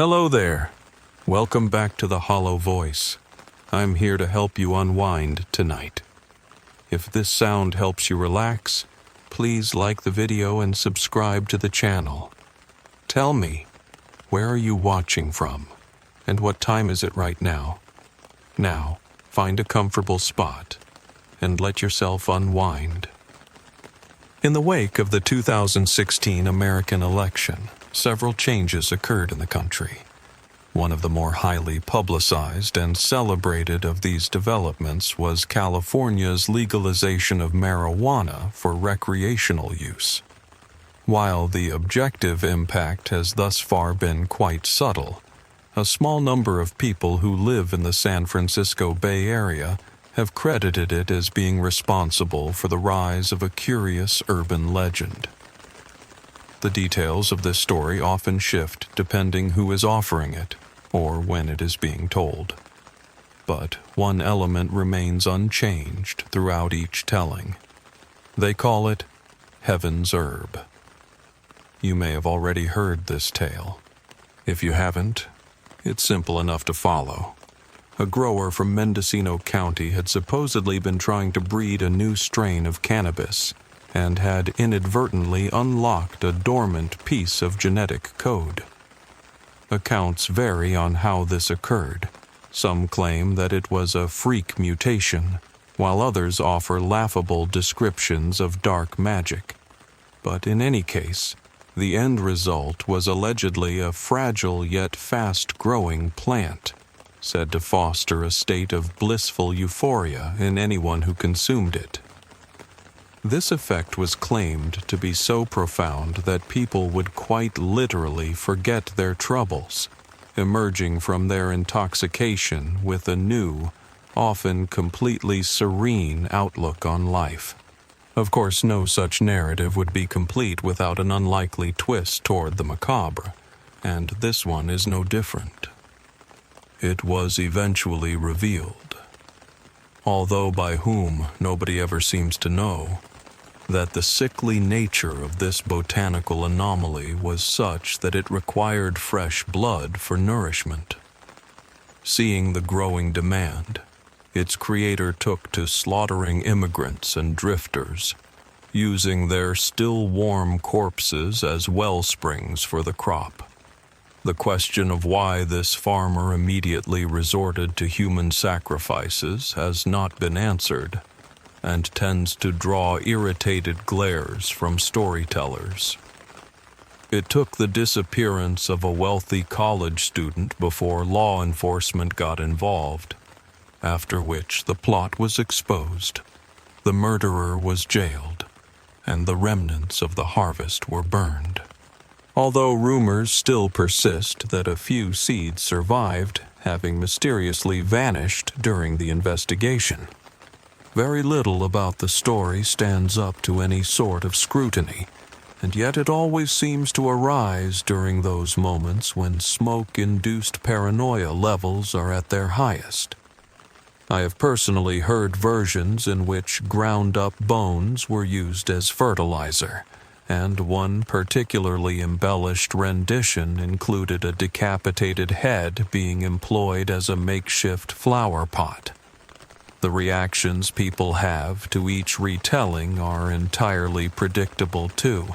Hello there. Welcome back to the Hollow Voice. I'm here to help you unwind tonight. If this sound helps you relax, please like the video and subscribe to the channel. Tell me, where are you watching from? And what time is it right now? Now, find a comfortable spot and let yourself unwind. In the wake of the 2016 American election, several changes occurred in the country. One of the more highly publicized and celebrated of these developments was California's legalization of marijuana for recreational use. While the objective impact has thus far been quite subtle, a small number of people who live in the San Francisco Bay Area have credited it as being responsible for the rise of a curious urban legend. The details of this story often shift depending who is offering it or when it is being told. But one element remains unchanged throughout each telling. They call it Heaven's Herb. You may have already heard this tale. If you haven't, it's simple enough to follow. A grower from Mendocino County had supposedly been trying to breed a new strain of cannabis and had inadvertently unlocked a dormant piece of genetic code. Accounts vary on how this occurred. Some claim that it was a freak mutation, while others offer laughable descriptions of dark magic. But in any case, the end result was allegedly a fragile yet fast-growing plant, said to foster a state of blissful euphoria in anyone who consumed it. This effect was claimed to be so profound that people would quite literally forget their troubles, emerging from their intoxication with a new, often completely serene outlook on life. Of course, no such narrative would be complete without an unlikely twist toward the macabre, and this one is no different. It was eventually revealed, although by whom nobody ever seems to know, that the sickly nature of this botanical anomaly was such that it required fresh blood for nourishment. Seeing the growing demand, its creator took to slaughtering immigrants and drifters, using their still warm corpses as well springs for the crop. The question of why this farmer immediately resorted to human sacrifices has not been answered, and tends to draw irritated glares from storytellers. It took the disappearance of a wealthy college student before law enforcement got involved, after which the plot was exposed, the murderer was jailed, and the remnants of the harvest were burned. Although rumors still persist that a few seeds survived, having mysteriously vanished during the investigation. Very little about the story stands up to any sort of scrutiny, and yet it always seems to arise during those moments when smoke-induced paranoia levels are at their highest. I have personally heard versions in which ground-up bones were used as fertilizer, and one particularly embellished rendition included a decapitated head being employed as a makeshift flower pot. The reactions people have to each retelling are entirely predictable too,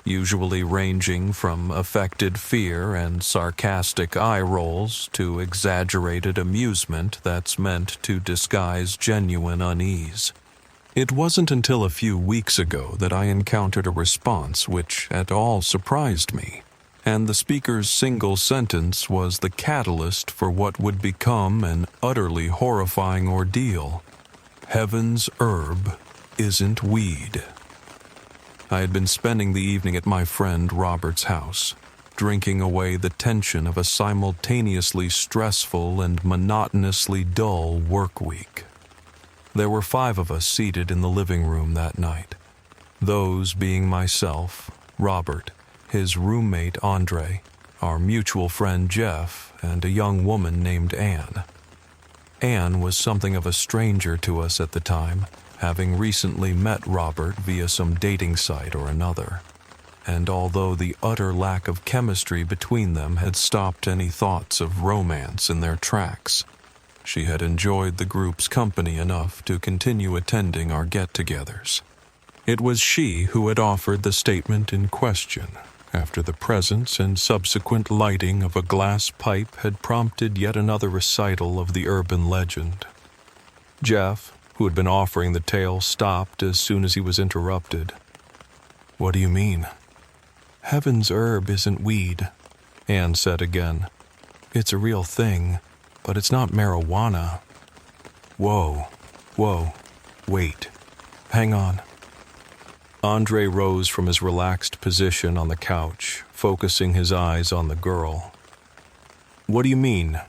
usually ranging from affected fear and sarcastic eye rolls to exaggerated amusement that's meant to disguise genuine unease. It wasn't until a few weeks ago that I encountered a response which at all surprised me, and the speaker's single sentence was the catalyst for what would become an utterly horrifying ordeal. Heaven's herb isn't weed. I had been spending the evening at my friend Robert's house, drinking away the tension of a simultaneously stressful and monotonously dull work week. There were 5 of us seated in the living room that night, those being myself, Robert, his roommate Andre, our mutual friend Jeff, and a young woman named Anne. Anne was something of a stranger to us at the time, having recently met Robert via some dating site or another. and although the utter lack of chemistry between them had stopped any thoughts of romance in their tracks, she had enjoyed the group's company enough to continue attending our get-togethers. It was she who had offered the statement in question, after the presence and subsequent lighting of a glass pipe had prompted yet another recital of the urban legend. Jeff, who had been offering the tale, stopped as soon as he was interrupted. "What do you mean?" "Heaven's herb isn't weed," Anne said again. "It's a real thing, but it's not marijuana." Whoa, wait, hang on. Andre rose from his relaxed position on the couch, focusing his eyes on the girl. "What do you mean,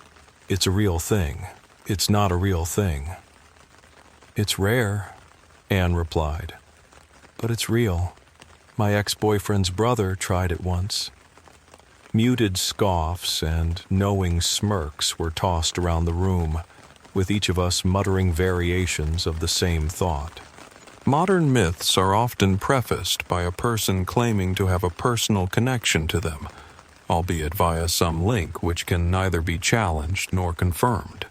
it's a real thing? It's not a real thing." "It's rare," Anne replied, "but it's real. My ex-boyfriend's brother tried it once." Muted scoffs and knowing smirks were tossed around the room, with each of us muttering variations of the same thought. Modern myths are often prefaced by a person claiming to have a personal connection to them, albeit via some link which can neither be challenged nor confirmed.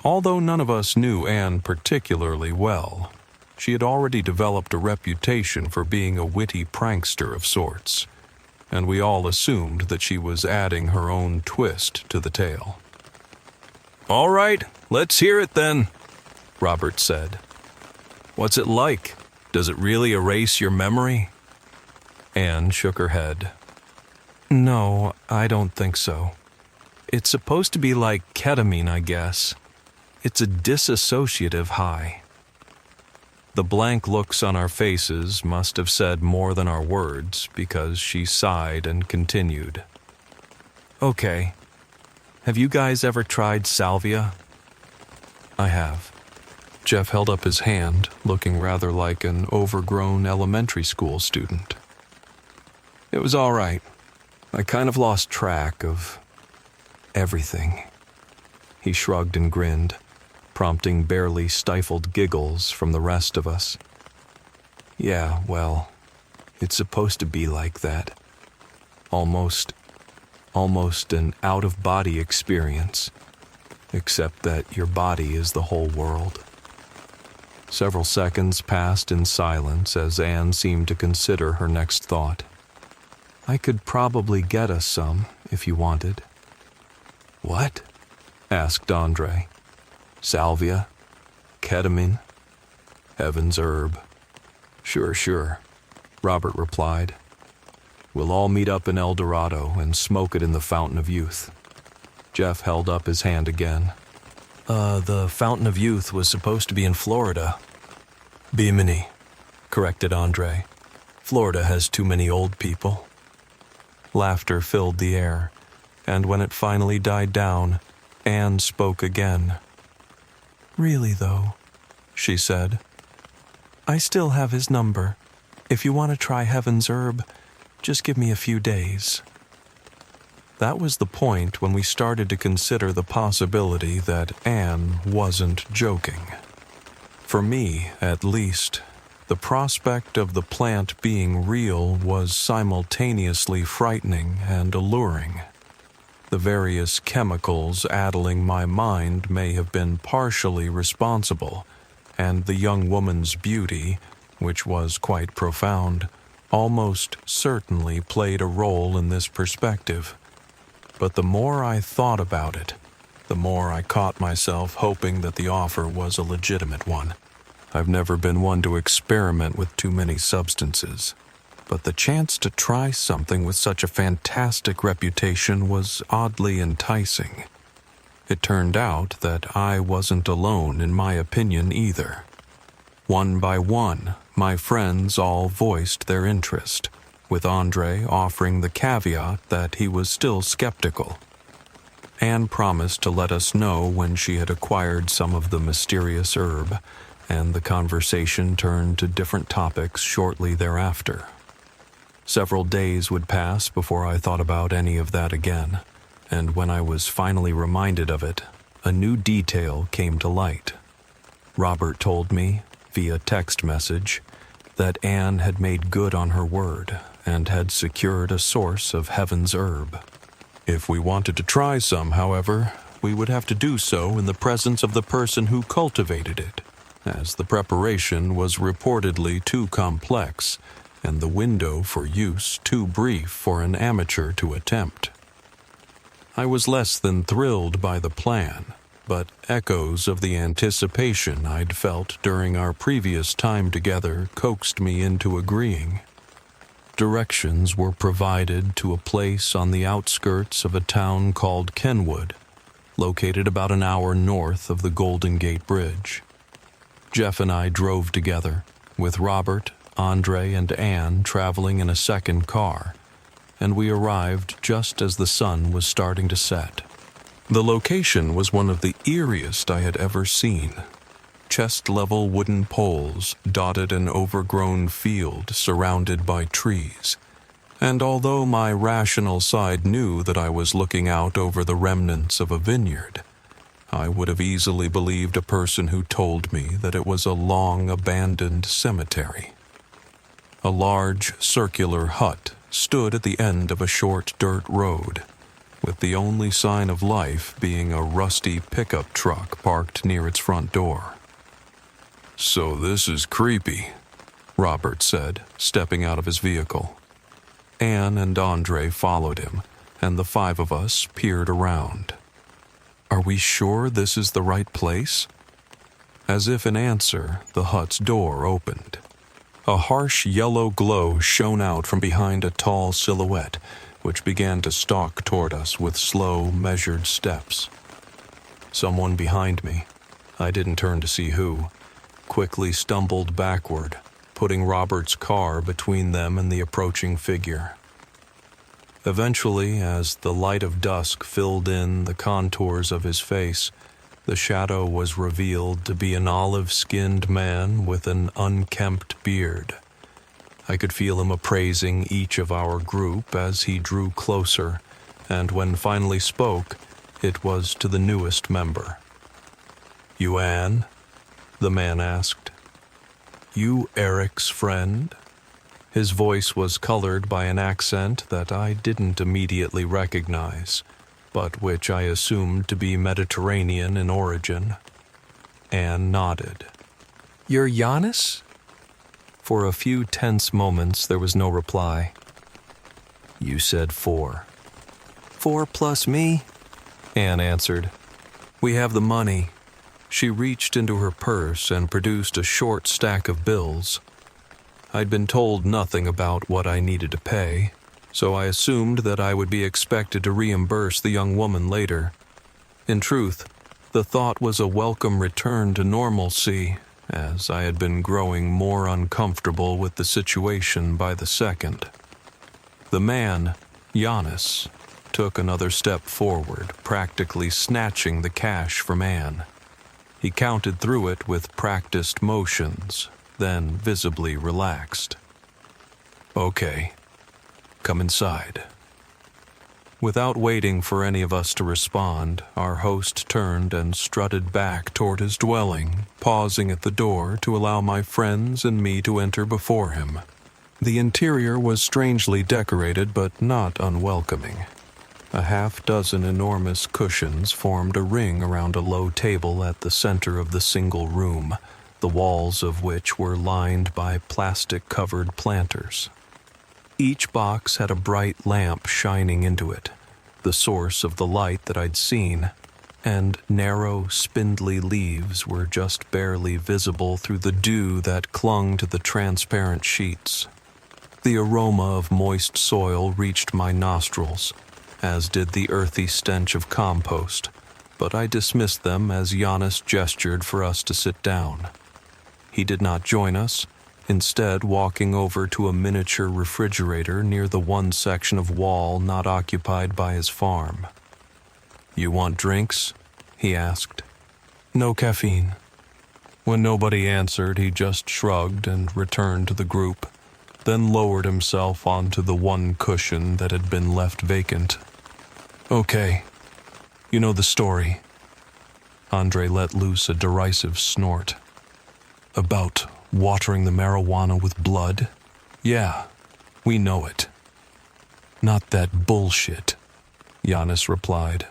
Although none of us knew Anne particularly well, she had already developed a reputation for being a witty prankster of sorts, and we all assumed that she was adding her own twist to the tale. "All right, let's hear it then," Robert said. "What's it like? Does it really erase your memory?" Anne shook her head. "No, I don't think so. It's supposed to be like ketamine, I guess. It's a dissociative high." The blank looks on our faces must have said more than our words, because she sighed and continued. "Okay. Have you guys ever tried salvia?" "I have." Jeff held up his hand, looking rather like an overgrown elementary school student. "It was all right. I kind of lost track of everything." He shrugged and grinned, prompting barely stifled giggles from the rest of us. "Yeah, well, it's supposed to be like that. Almost an out-of-body experience, except that your body is the whole world." Several seconds passed in silence as Anne seemed to consider her next thought. "I could probably get us some, if you wanted." "What?" asked Andre. "Salvia? Ketamine? Heaven's herb?" Sure," Robert replied. "We'll all meet up in El Dorado and smoke it in the Fountain of Youth." Jeff held up his hand again. The Fountain of Youth was supposed to be in Florida." "Bimini," corrected Andre. "Florida has too many old people." Laughter filled the air, and when it finally died down, Anne spoke again. "Really, though," she said, "I still have his number. If you want to try Heaven's herb, just give me a few days." That was the point when we started to consider the possibility that Anne wasn't joking. For me, at least, the prospect of the plant being real was simultaneously frightening and alluring. The various chemicals addling my mind may have been partially responsible, and the young woman's beauty, which was quite profound, almost certainly played a role in this perspective. But the more I thought about it, the more I caught myself hoping that the offer was a legitimate one. I've never been one to experiment with too many substances, but the chance to try something with such a fantastic reputation was oddly enticing. It turned out that I wasn't alone in my opinion either. One by one, my friends all voiced their interest, with Andre offering the caveat that he was still skeptical. Anne promised to let us know when she had acquired some of the mysterious herb, and the conversation turned to different topics shortly thereafter. Several days would pass before I thought about any of that again, and when I was finally reminded of it, a new detail came to light. Robert told me, via text message, that Anne had made good on her word and had secured a source of heaven's herb. If we wanted to try some, however, we would have to do so in the presence of the person who cultivated it, as the preparation was reportedly too complex and the window for use too brief for an amateur to attempt. I was less than thrilled by the plan, but echoes of the anticipation I'd felt during our previous time together coaxed me into agreeing. Directions were provided to a place on the outskirts of a town called Kenwood, located about an hour north of the Golden Gate Bridge. Jeff and I drove together, with Robert, Andre, and Anne traveling in a second car, and we arrived just as the sun was starting to set. The location was one of the eeriest I had ever seen. Chest-level wooden poles dotted an overgrown field surrounded by trees, and although my rational side knew that I was looking out over the remnants of a vineyard, I would have easily believed a person who told me that it was a long-abandoned cemetery. A large, circular hut stood at the end of a short dirt road, with the only sign of life being a rusty pickup truck parked near its front door. "So this is creepy," Robert said, stepping out of his vehicle. Anne and Andre followed him, and the five of us peered around. "Are we sure this is the right place?" As if in answer, the hut's door opened. A harsh yellow glow shone out from behind a tall silhouette, which began to stalk toward us with slow, measured steps. Someone behind me, I didn't turn to see who, quickly stumbled backward, putting Robert's car between them and the approaching figure. Eventually, as the light of dusk filled in the contours of his face, the shadow was revealed to be an olive-skinned man with an unkempt beard. I could feel him appraising each of our group as he drew closer, and when finally spoke, it was to the newest member. "You Anne?" the man asked. "You Eric's friend?" His voice was colored by an accent that I didn't immediately recognize, but which I assumed to be Mediterranean in origin. Anne nodded. "You're Giannis?" For a few tense moments there was no reply. "You said 4. 4 plus me," Anne answered. "We have the money." She reached into her purse and produced a short stack of bills. I'd been told nothing about what I needed to pay, so I assumed that I would be expected to reimburse the young woman later. In truth, the thought was a welcome return to normalcy, as I had been growing more uncomfortable with the situation by the second. The man, Giannis, took another step forward, practically snatching the cash from Anne. He counted through it with practiced motions, then visibly relaxed. "Okay, come inside." Without waiting for any of us to respond, our host turned and strutted back toward his dwelling, pausing at the door to allow my friends and me to enter before him. The interior was strangely decorated but not unwelcoming. A half-dozen enormous cushions formed a ring around a low table at the center of the single room, the walls of which were lined by plastic-covered planters. Each box had a bright lamp shining into it, the source of the light that I'd seen, and narrow, spindly leaves were just barely visible through the dew that clung to the transparent sheets. The aroma of moist soil reached my nostrils, as did the earthy stench of compost, but I dismissed them as Giannis gestured for us to sit down. He did not join us, instead walking over to a miniature refrigerator near the one section of wall not occupied by his farm. "You want drinks?" he asked. "No caffeine." When nobody answered, he just shrugged and returned to the group, then lowered himself onto the one cushion that had been left vacant. "Okay, you know the story." Andre let loose a derisive snort. "About Watering the marijuana with blood? Yeah, we know it. Not that bullshit, Giannis replied.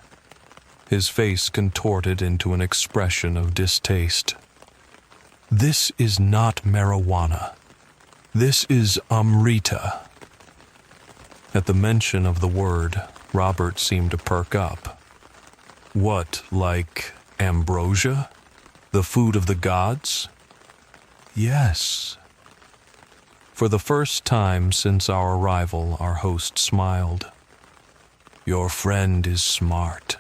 His face contorted into an expression of distaste. This is not marijuana. This is Amrita. At the mention of the word, Robert seemed to perk up. What, like ambrosia? The food of the gods? Yes. For the first time since our arrival, our host smiled. Your friend is smart.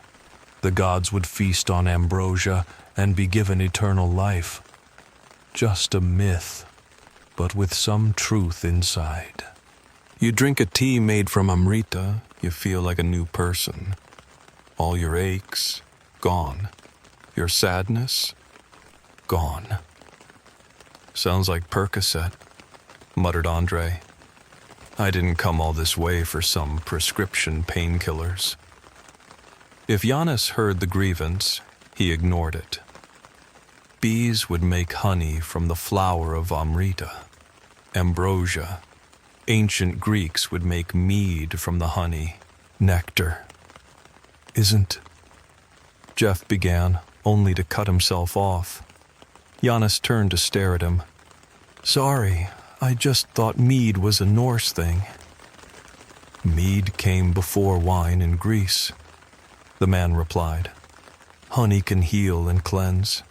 The gods would feast on ambrosia and be given eternal life. Just a myth, but with some truth inside. You drink a tea made from Amrita, you feel like a new person. All your aches, gone. Your sadness, gone. Sounds like Percocet, muttered Andre. I didn't come all this way for some prescription painkillers. If Giannis heard the grievance, he ignored it. Bees would make honey from the flower of Amrita, ambrosia. Ancient Greeks would make mead from the honey, nectar. Isn't... Jeff began, only to cut himself off. Giannis turned to stare at him. Sorry, I just thought mead was a Norse thing. Mead came before wine in Greece, the man replied. Honey can heal and cleanse.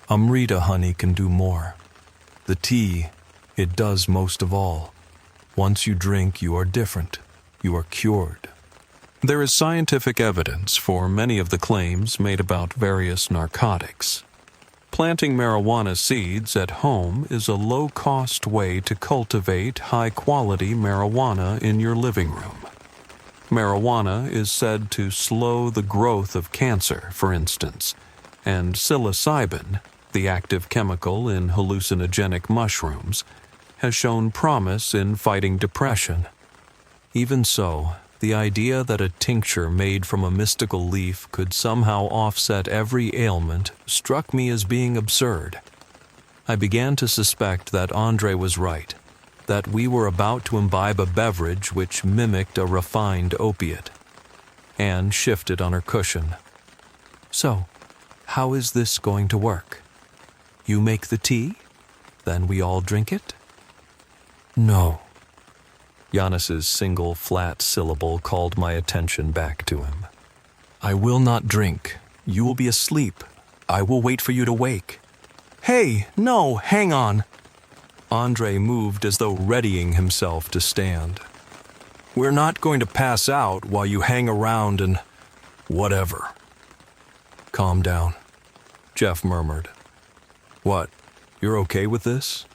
Amrita honey can do more. The tea, it does most of all. Once you drink, you are different. You are cured. There is scientific evidence for many of the claims made about various narcotics. Planting marijuana seeds at home is a low-cost way to cultivate high-quality marijuana in your living room. Marijuana is said to slow the growth of cancer, for instance, and psilocybin, the active chemical in hallucinogenic mushrooms, has shown promise in fighting depression. Even so, the idea that a tincture made from a mystical leaf could somehow offset every ailment struck me as being absurd. I began to suspect that Andre was right, that we were about to imbibe a beverage which mimicked a refined opiate. Anne shifted on her cushion. So, how is this going to work? You make the tea? Then we all drink it? No. Giannis's single flat syllable called my attention back to him. I will not drink. You will be asleep. I will wait for you to wake. Hey, no, hang on. Andre moved as though readying himself to stand. We're not going to pass out while you hang around and... whatever. Calm down, Jeff murmured. What, you're okay with this?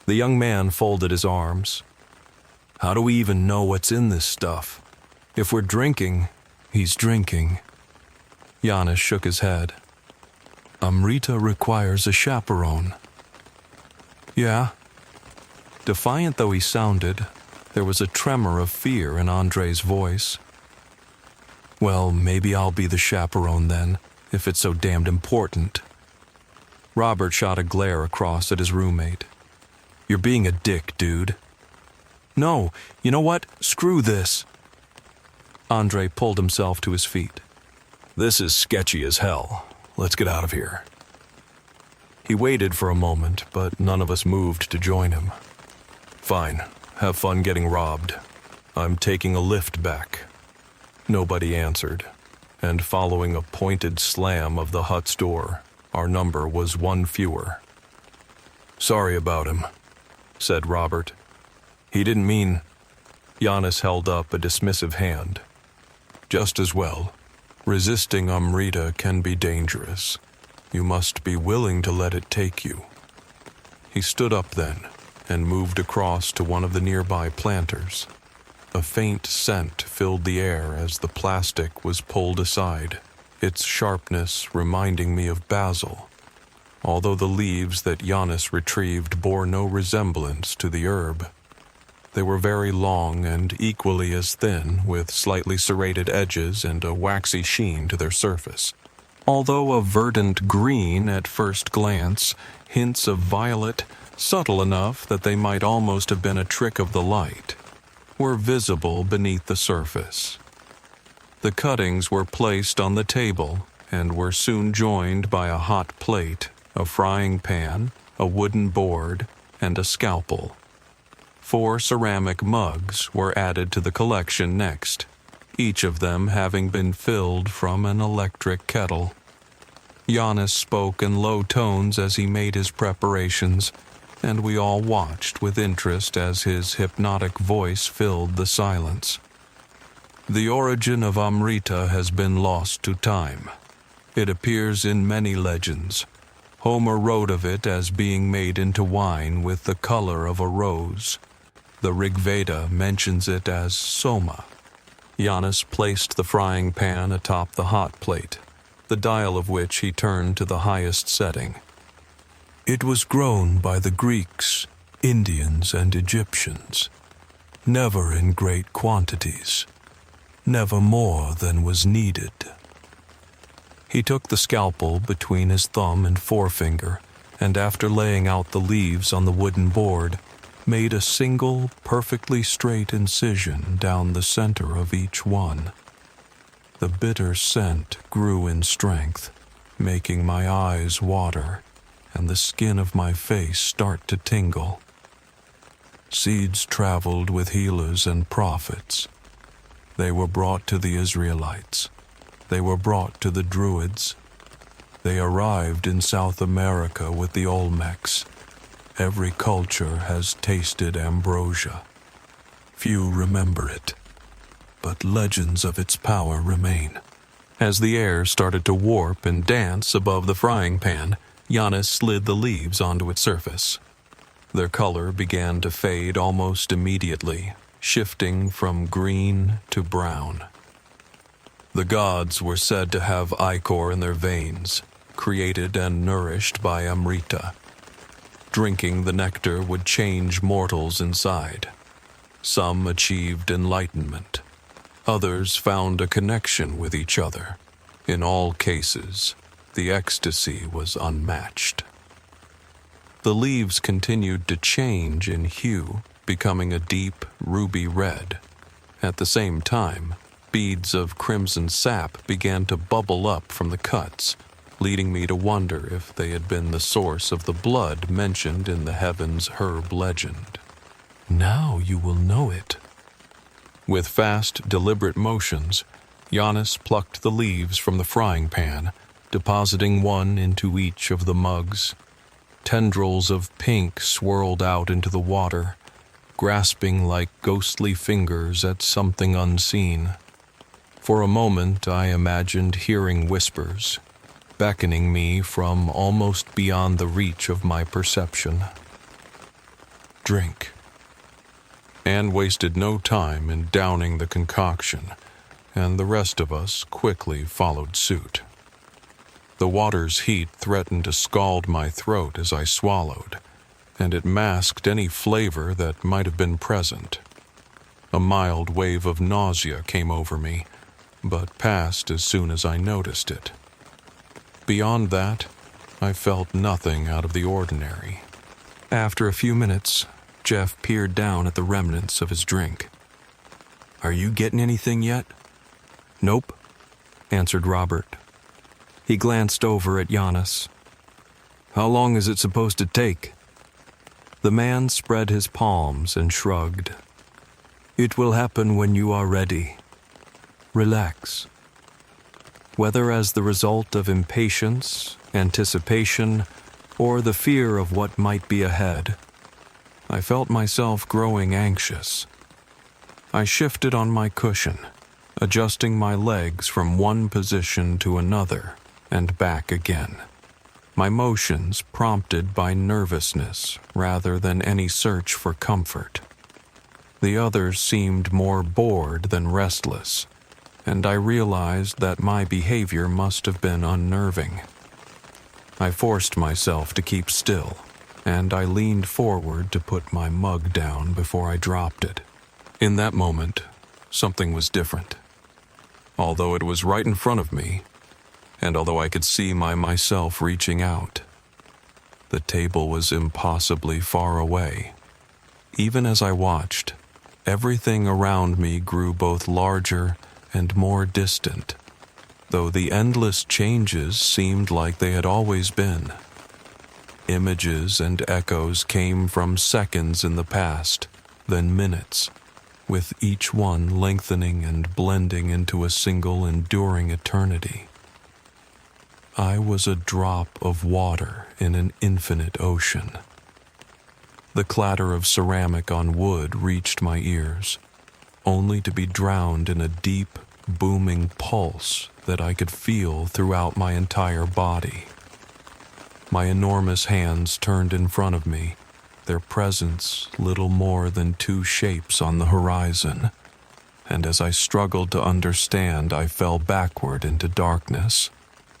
The young man folded his arms. How do we even know what's in this stuff? If we're drinking, he's drinking. Giannis shook his head. Amrita requires a chaperone. Yeah. Defiant though he sounded, there was a tremor of fear in Andre's voice. Well, maybe I'll be the chaperone then, if it's so damned important. Robert shot a glare across at his roommate. You're being a dick, dude. No, you know what? Screw this. Andre pulled himself to his feet. This is sketchy as hell. Let's get out of here. He waited for a moment, but none of us moved to join him. Fine, have fun getting robbed. I'm taking a lift back. Nobody answered, and following a pointed slam of the hut's door, our number was one fewer. Sorry about him, said Robert. He didn't mean... Giannis held up a dismissive hand. Just as well. Resisting Amrita can be dangerous. You must be willing to let it take you. He stood up then and moved across to one of the nearby planters. A faint scent filled the air as the plastic was pulled aside, its sharpness reminding me of basil, although the leaves that Giannis retrieved bore no resemblance to the herb. They were very long and equally as thin, with slightly serrated edges and a waxy sheen to their surface. Although a verdant green at first glance, hints of violet, subtle enough that they might almost have been a trick of the light, were visible beneath the surface. The cuttings were placed on the table and were soon joined by a hot plate, a frying pan, a wooden board, and a scalpel. 4 ceramic mugs were added to the collection next, each of them having been filled from an electric kettle. Giannis spoke in low tones as he made his preparations, and we all watched with interest as his hypnotic voice filled the silence. The origin of Amrita has been lost to time. It appears in many legends. Homer wrote of it as being made into wine with the color of a rose. The Rig Veda mentions it as soma. Giannis placed the frying pan atop the hot plate, the dial of which he turned to the highest setting. It was grown by the Greeks, Indians, and Egyptians, never in great quantities, never more than was needed. He took the scalpel between his thumb and forefinger, and after laying out the leaves on the wooden board, made a single, perfectly straight incision down the center of each one. The bitter scent grew in strength, making my eyes water and the skin of my face start to tingle. Seeds traveled with healers and prophets. They were brought to the Israelites. They were brought to the Druids. They arrived in South America with the Olmecs. Every culture has tasted ambrosia. Few remember it, but legends of its power remain. As the air started to warp and dance above the frying pan, Giannis slid the leaves onto its surface. Their color began to fade almost immediately, shifting from green to brown. The gods were said to have ichor in their veins, created and nourished by Amrita. Drinking the nectar would change mortals inside. Some achieved enlightenment. Others found a connection with each other. In all cases, the ecstasy was unmatched. The leaves continued to change in hue, becoming a deep ruby red. At the same time, beads of crimson sap began to bubble up from the cuts, leading me to wonder if they had been the source of the blood mentioned in the Heaven's Herb legend. Now you will know it. With fast, deliberate motions, Giannis plucked the leaves from the frying pan, depositing one into each of the mugs. Tendrils of pink swirled out into the water, grasping like ghostly fingers at something unseen. For a moment I imagined hearing whispers, beckoning me from almost beyond the reach of my perception. Drink. Anne wasted no time in downing the concoction, and the rest of us quickly followed suit. The water's heat threatened to scald my throat as I swallowed, and it masked any flavor that might have been present. A mild wave of nausea came over me, but passed as soon as I noticed it. Beyond that, I felt nothing out of the ordinary. After a few minutes, Jeff peered down at the remnants of his drink. "Are you getting anything yet?" "Nope," answered Robert. He glanced over at Giannis. "How long is it supposed to take?" The man spread his palms and shrugged. "It will happen when you are ready. Relax." Whether as the result of impatience, anticipation, or the fear of what might be ahead, I felt myself growing anxious. I shifted on my cushion, adjusting my legs from one position to another and back again. My motions prompted by nervousness rather than any search for comfort. The others seemed more bored than restless, and I realized that my behavior must have been unnerving. I forced myself to keep still, and I leaned forward to put my mug down before I dropped it. In that moment, something was different. Although it was right in front of me, and although I could see myself reaching out, the table was impossibly far away. Even as I watched, everything around me grew both larger and more distant, though the endless changes seemed like they had always been. Images and echoes came from seconds in the past, then minutes, with each one lengthening and blending into a single enduring eternity. I was a drop of water in an infinite ocean. The clatter of ceramic on wood reached my ears, only to be drowned in a deep, booming pulse that I could feel throughout my entire body. My enormous hands turned in front of me, their presence little more than two shapes on the horizon, and as I struggled to understand, I fell backward into darkness.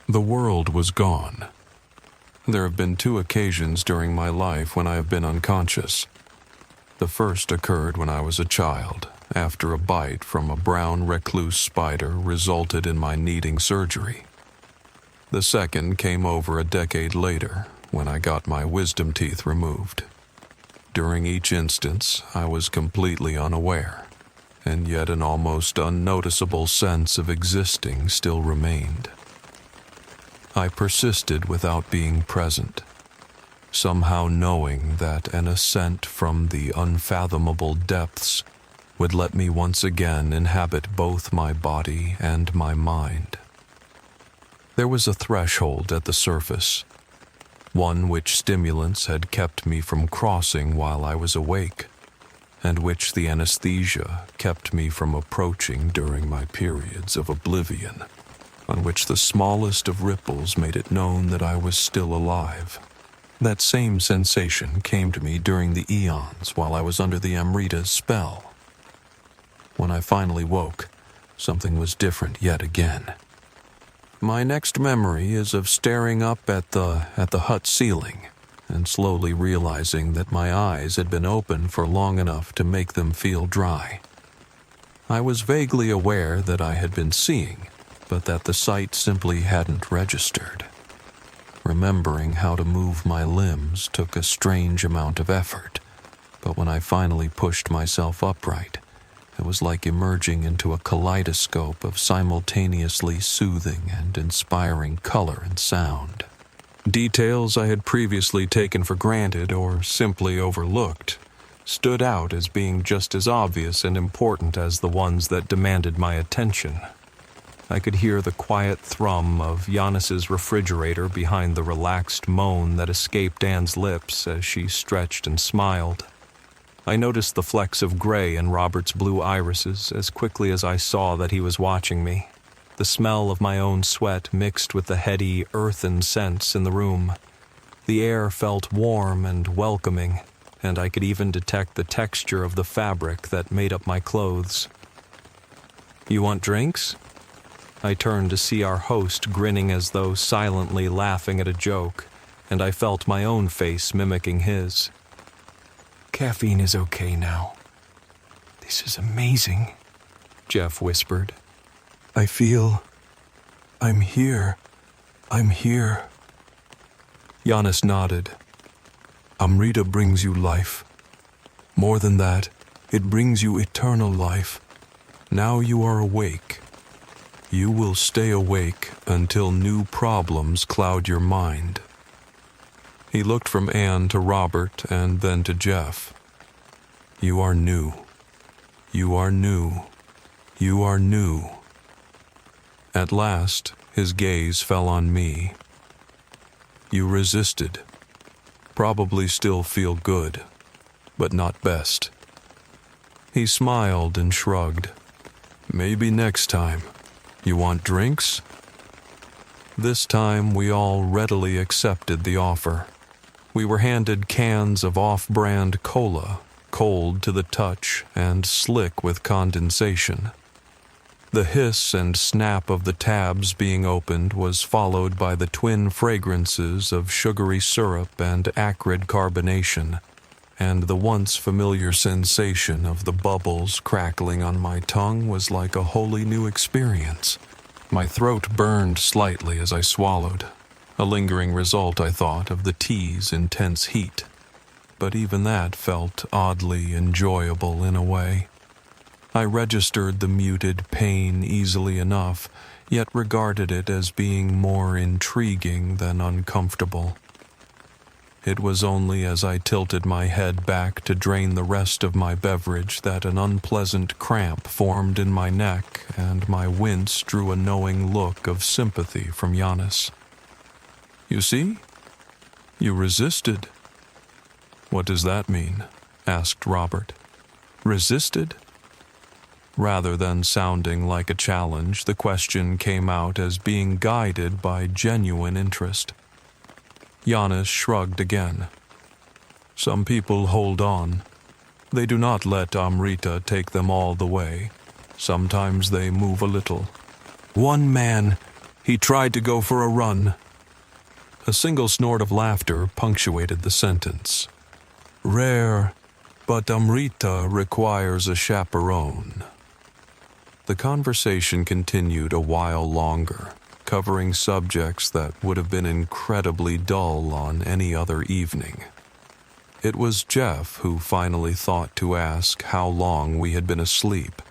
The world was gone. There have been two occasions during my life when I have been unconscious. The first occurred when I was a child, after a bite from a brown recluse spider resulted in my needing surgery. The second came over a decade later, when I got my wisdom teeth removed. During each instance, I was completely unaware, and yet an almost unnoticeable sense of existing still remained. I persisted without being present, somehow knowing that an ascent from the unfathomable depths would let me once again inhabit both my body and my mind. There was a threshold at the surface, one which stimulants had kept me from crossing while I was awake, and which the anesthesia kept me from approaching during my periods of oblivion, on which the smallest of ripples made it known that I was still alive. That same sensation came to me during the eons while I was under the Amrita's spell. When I finally woke, something was different yet again. My next memory is of staring up at the hut ceiling and slowly realizing that my eyes had been open for long enough to make them feel dry. I was vaguely aware that I had been seeing, but that the sight simply hadn't registered. Remembering how to move my limbs took a strange amount of effort, but when I finally pushed myself upright, it was like emerging into a kaleidoscope of simultaneously soothing and inspiring color and sound. Details I had previously taken for granted or simply overlooked stood out as being just as obvious and important as the ones that demanded my attention. I could hear the quiet thrum of Giannis's refrigerator behind the relaxed moan that escaped Anne's lips as she stretched and smiled. I noticed the flecks of gray in Robert's blue irises as quickly as I saw that he was watching me. The smell of my own sweat mixed with the heady, earthen scents in the room. The air felt warm and welcoming, and I could even detect the texture of the fabric that made up my clothes. "You want drinks?" I turned to see our host grinning as though silently laughing at a joke, and I felt my own face mimicking his. "Caffeine is okay now." "This is amazing," Jeff whispered. "I feel... I'm here. Giannis nodded. "Amrita brings you life. More than that, it brings you eternal life. Now you are awake. You will stay awake until new problems cloud your mind." He looked from Anne to Robert and then to Jeff. "You are new. You are new. You are new." At last, his gaze fell on me. "You resisted. Probably still feel good, but not best." He smiled and shrugged. "Maybe next time. You want drinks?" This time, we all readily accepted the offer. We were handed cans of off-brand cola, cold to the touch and slick with condensation. The hiss and snap of the tabs being opened was followed by the twin fragrances of sugary syrup and acrid carbonation, and the once familiar sensation of the bubbles crackling on my tongue was like a wholly new experience. My throat burned slightly as I swallowed, a lingering result, I thought, of the tea's intense heat. But even that felt oddly enjoyable in a way. I registered the muted pain easily enough, yet regarded it as being more intriguing than uncomfortable. It was only as I tilted my head back to drain the rest of my beverage that an unpleasant cramp formed in my neck, and my wince drew a knowing look of sympathy from Giannis. "You see? You resisted." "What does that mean?" asked Robert. "Resisted?" Rather than sounding like a challenge, the question came out as being guided by genuine interest. Giannis shrugged again. "Some people hold on. They do not let Amrita take them all the way. Sometimes they move a little. One man, he tried to go for a run." A single snort of laughter punctuated the sentence. "Rare, but Amrita requires a chaperone." The conversation continued a while longer, covering subjects that would have been incredibly dull on any other evening. It was Jeff who finally thought to ask how long we had been asleep,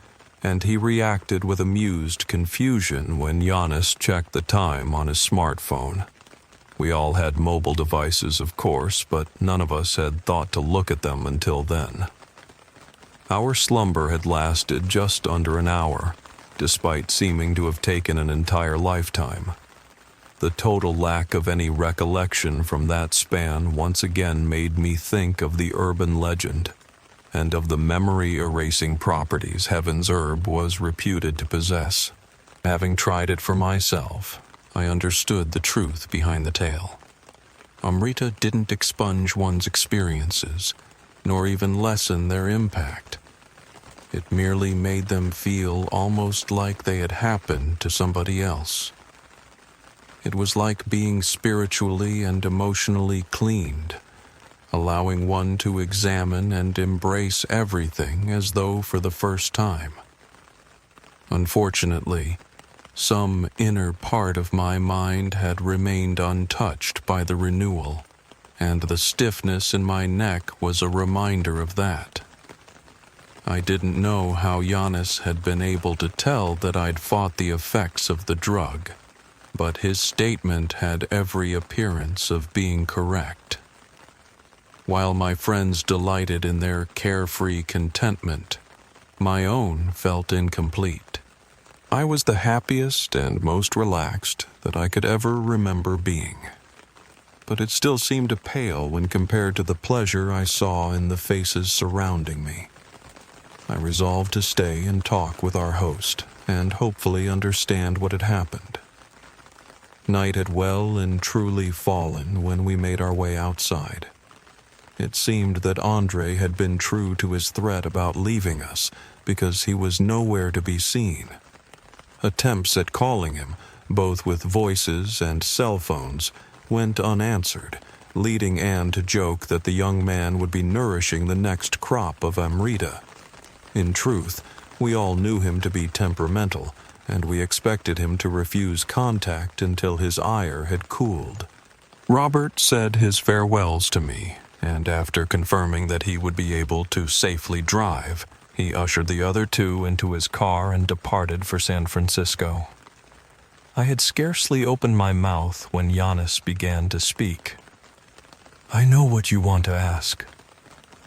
and he reacted with amused confusion when Giannis checked the time on his smartphone. We all had mobile devices, of course, but none of us had thought to look at them until then. Our slumber had lasted just under an hour, despite seeming to have taken an entire lifetime. The total lack of any recollection from that span once again made me think of the urban legend, and of the memory-erasing properties Heaven's herb was reputed to possess. Having tried it for myself, I understood the truth behind the tale. Amrita didn't expunge one's experiences, nor even lessen their impact. It merely made them feel almost like they had happened to somebody else. It was like being spiritually and emotionally cleaned, allowing one to examine and embrace everything as though for the first time. Unfortunately, some inner part of my mind had remained untouched by the renewal, and the stiffness in my neck was a reminder of that. I didn't know how Giannis had been able to tell that I'd fought the effects of the drug, but his statement had every appearance of being correct. While my friends delighted in their carefree contentment, my own felt incomplete. I was the happiest and most relaxed that I could ever remember being, but it still seemed to pale when compared to the pleasure I saw in the faces surrounding me. I resolved to stay and talk with our host, and hopefully understand what had happened. Night had well and truly fallen when we made our way outside. It seemed that Andre had been true to his threat about leaving us, because he was nowhere to be seen. Attempts at calling him, both with voices and cell phones, went unanswered, leading Anne to joke that the young man would be nourishing the next crop of Amrita. In truth, we all knew him to be temperamental, and we expected him to refuse contact until his ire had cooled. Robert said his farewells to me, and after confirming that he would be able to safely drive, he ushered the other two into his car and departed for San Francisco. I had scarcely opened my mouth when Giannis began to speak. "I know what you want to ask.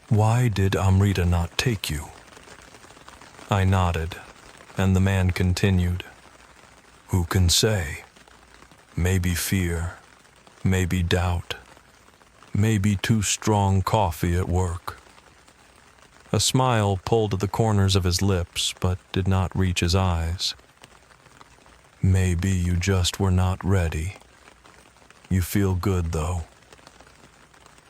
Why did Amrita not take you?" I nodded, and the man continued. "Who can say? Maybe fear, maybe doubt, maybe too strong coffee at work." A smile pulled at the corners of his lips, but did not reach his eyes. "Maybe you just were not ready. You feel good, though."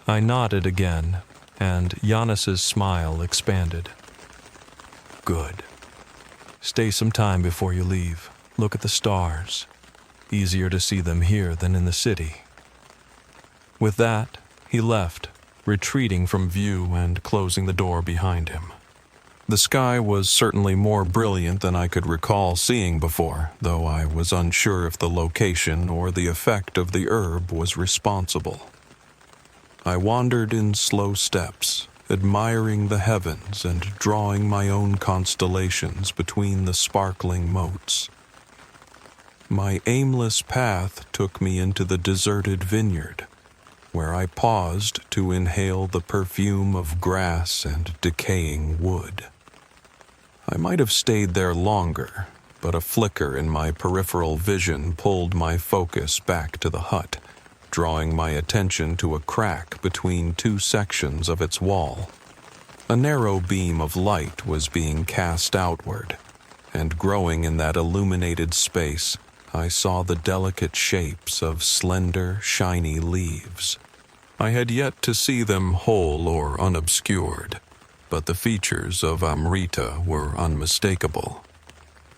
I nodded again, and Giannis's smile expanded. "Good. Stay some time before you leave. Look at the stars. Easier to see them here than in the city." With that, he left, retreating from view and closing the door behind him. The sky was certainly more brilliant than I could recall seeing before, though I was unsure if the location or the effect of the herb was responsible. I wandered in slow steps, admiring the heavens and drawing my own constellations between the sparkling motes. My aimless path took me into the deserted vineyard, where I paused to inhale the perfume of grass and decaying wood. I might have stayed there longer, but a flicker in my peripheral vision pulled my focus back to the hut, drawing my attention to a crack between two sections of its wall. A narrow beam of light was being cast outward, and growing in that illuminated space, I saw the delicate shapes of slender, shiny leaves. I had yet to see them whole or unobscured, but the features of Amrita were unmistakable.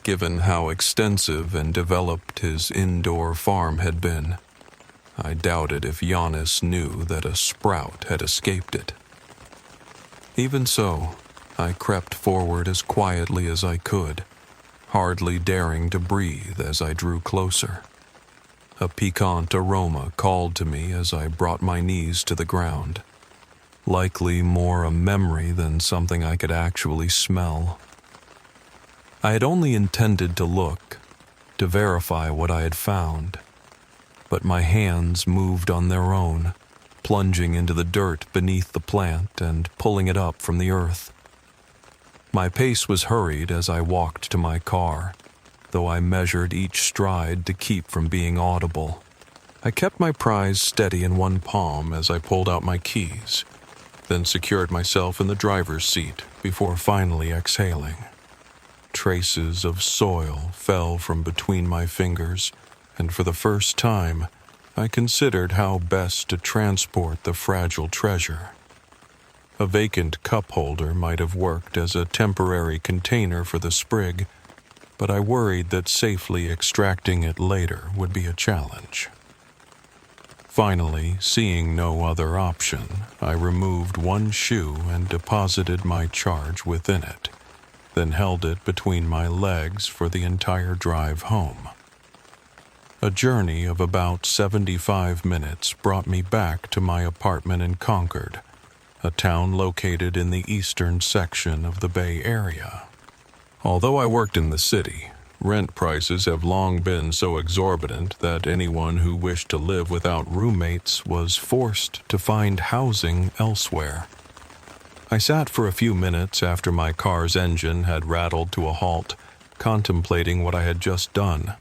Given how extensive and developed his indoor farm had been, I doubted if Giannis knew that a sprout had escaped it. Even so, I crept forward as quietly as I could, hardly daring to breathe as I drew closer. A piquant aroma called to me as I brought my knees to the ground, likely more a memory than something I could actually smell. I had only intended to look, to verify what I had found, but my hands moved on their own, plunging into the dirt beneath the plant and pulling it up from the earth. My pace was hurried as I walked to my car, though I measured each stride to keep from being audible. I kept my prize steady in one palm as I pulled out my keys, then secured myself in the driver's seat before finally exhaling. Traces of soil fell from between my fingers, and for the first time, I considered how best to transport the fragile treasure. A vacant cup holder might have worked as a temporary container for the sprig, but I worried that safely extracting it later would be a challenge. Finally, seeing no other option, I removed one shoe and deposited my charge within it, then held it between my legs for the entire drive home. A journey of about 75 minutes brought me back to my apartment in Concord, a town located in the eastern section of the Bay Area. Although I worked in the city, rent prices have long been so exorbitant that anyone who wished to live without roommates was forced to find housing elsewhere. I sat for a few minutes after my car's engine had rattled to a halt, contemplating what I had just done.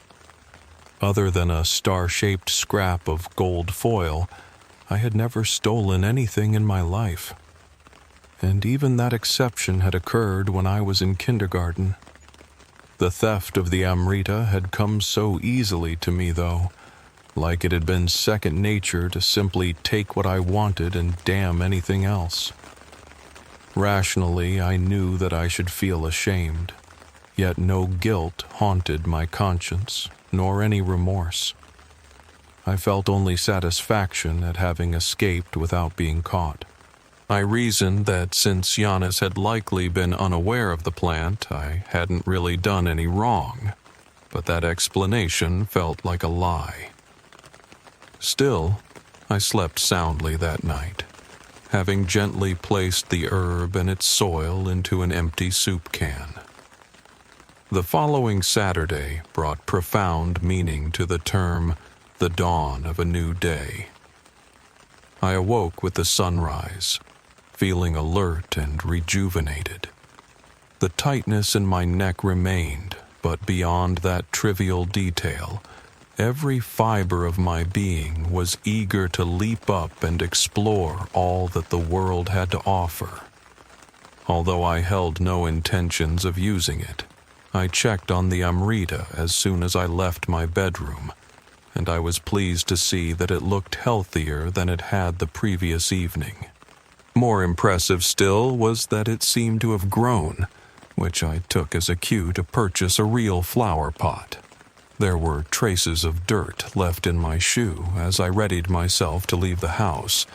Other than a star-shaped scrap of gold foil, I had never stolen anything in my life. And even that exception had occurred when I was in kindergarten. The theft of the Amrita had come so easily to me, though, like it had been second nature to simply take what I wanted and damn anything else. Rationally, I knew that I should feel ashamed, yet no guilt haunted my conscience, nor any remorse. I felt only satisfaction at having escaped without being caught. I reasoned that since Giannis had likely been unaware of the plant, I hadn't really done any wrong, but that explanation felt like a lie. Still, I slept soundly that night, having gently placed the herb and its soil into an empty soup can. The following Saturday brought profound meaning to the term, the dawn of a new day. I awoke with the sunrise, feeling alert and rejuvenated. The tightness in my neck remained, but beyond that trivial detail, every fiber of my being was eager to leap up and explore all that the world had to offer. Although I held no intentions of using it, I checked on the Amrita as soon as I left my bedroom, and I was pleased to see that it looked healthier than it had the previous evening. More impressive still was that it seemed to have grown, which I took as a cue to purchase a real flower pot. There were traces of dirt left in my shoe as I readied myself to leave the house,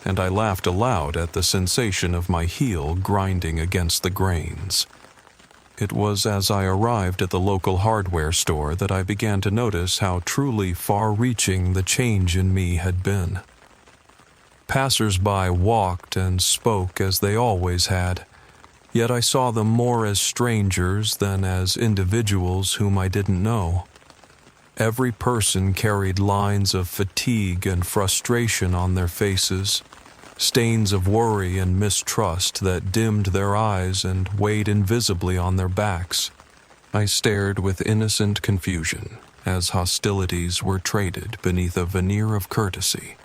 and I laughed aloud at the sensation of my heel grinding against the grains. It was as I arrived at the local hardware store that I began to notice how truly far-reaching the change in me had been. Passers-by walked and spoke as they always had, yet I saw them more as strangers than as individuals whom I didn't know. Every person carried lines of fatigue and frustration on their faces, stains of worry and mistrust that dimmed their eyes and weighed invisibly on their backs. I stared with innocent confusion as hostilities were traded beneath a veneer of courtesy,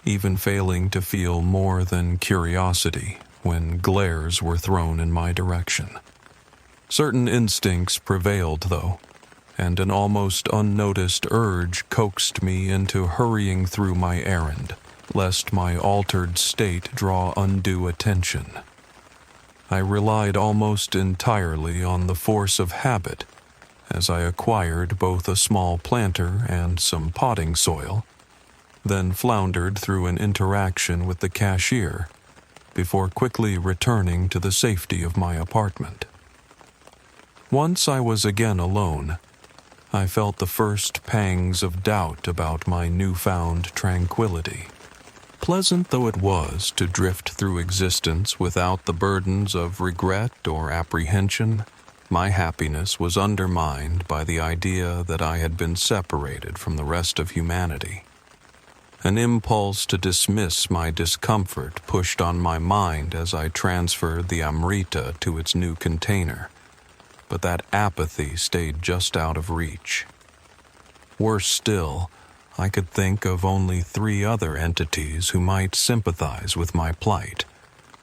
even failing to feel more than curiosity when glares were thrown in my direction. Certain instincts prevailed, though, and an almost unnoticed urge coaxed me into hurrying through my errand, lest my altered state draw undue attention. I relied almost entirely on the force of habit as I acquired both a small planter and some potting soil, then floundered through an interaction with the cashier before quickly returning to the safety of my apartment. Once I was again alone, I felt the first pangs of doubt about my newfound tranquility. Pleasant though it was to drift through existence without the burdens of regret or apprehension, my happiness was undermined by the idea that I had been separated from the rest of humanity. An impulse to dismiss my discomfort pushed on my mind as I transferred the Amrita to its new container, but that apathy stayed just out of reach. Worse still, I could think of only 3 other entities who might sympathize with my plight,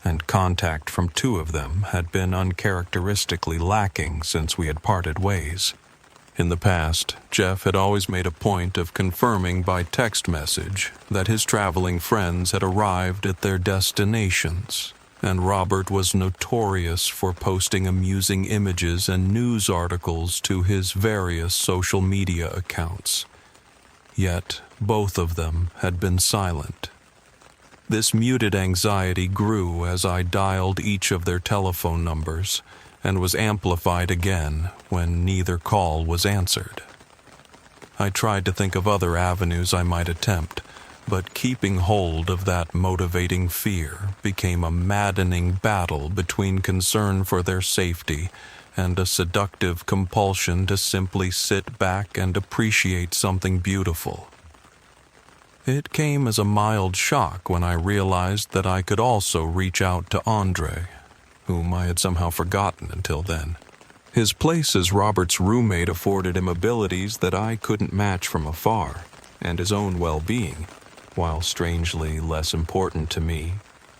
and contact from 2 of them had been uncharacteristically lacking since we had parted ways. In the past, Jeff had always made a point of confirming by text message that his traveling friends had arrived at their destinations, and Robert was notorious for posting amusing images and news articles to his various social media accounts. Yet, both of them had been silent. This muted anxiety grew as I dialed each of their telephone numbers, and was amplified again when neither call was answered. I tried to think of other avenues I might attempt, but keeping hold of that motivating fear became a maddening battle between concern for their safety and a seductive compulsion to simply sit back and appreciate something beautiful. It came as a mild shock when I realized that I could also reach out to Andre, whom I had somehow forgotten until then. His place as Robert's roommate afforded him abilities that I couldn't match from afar, and his own well-being, while strangely less important to me,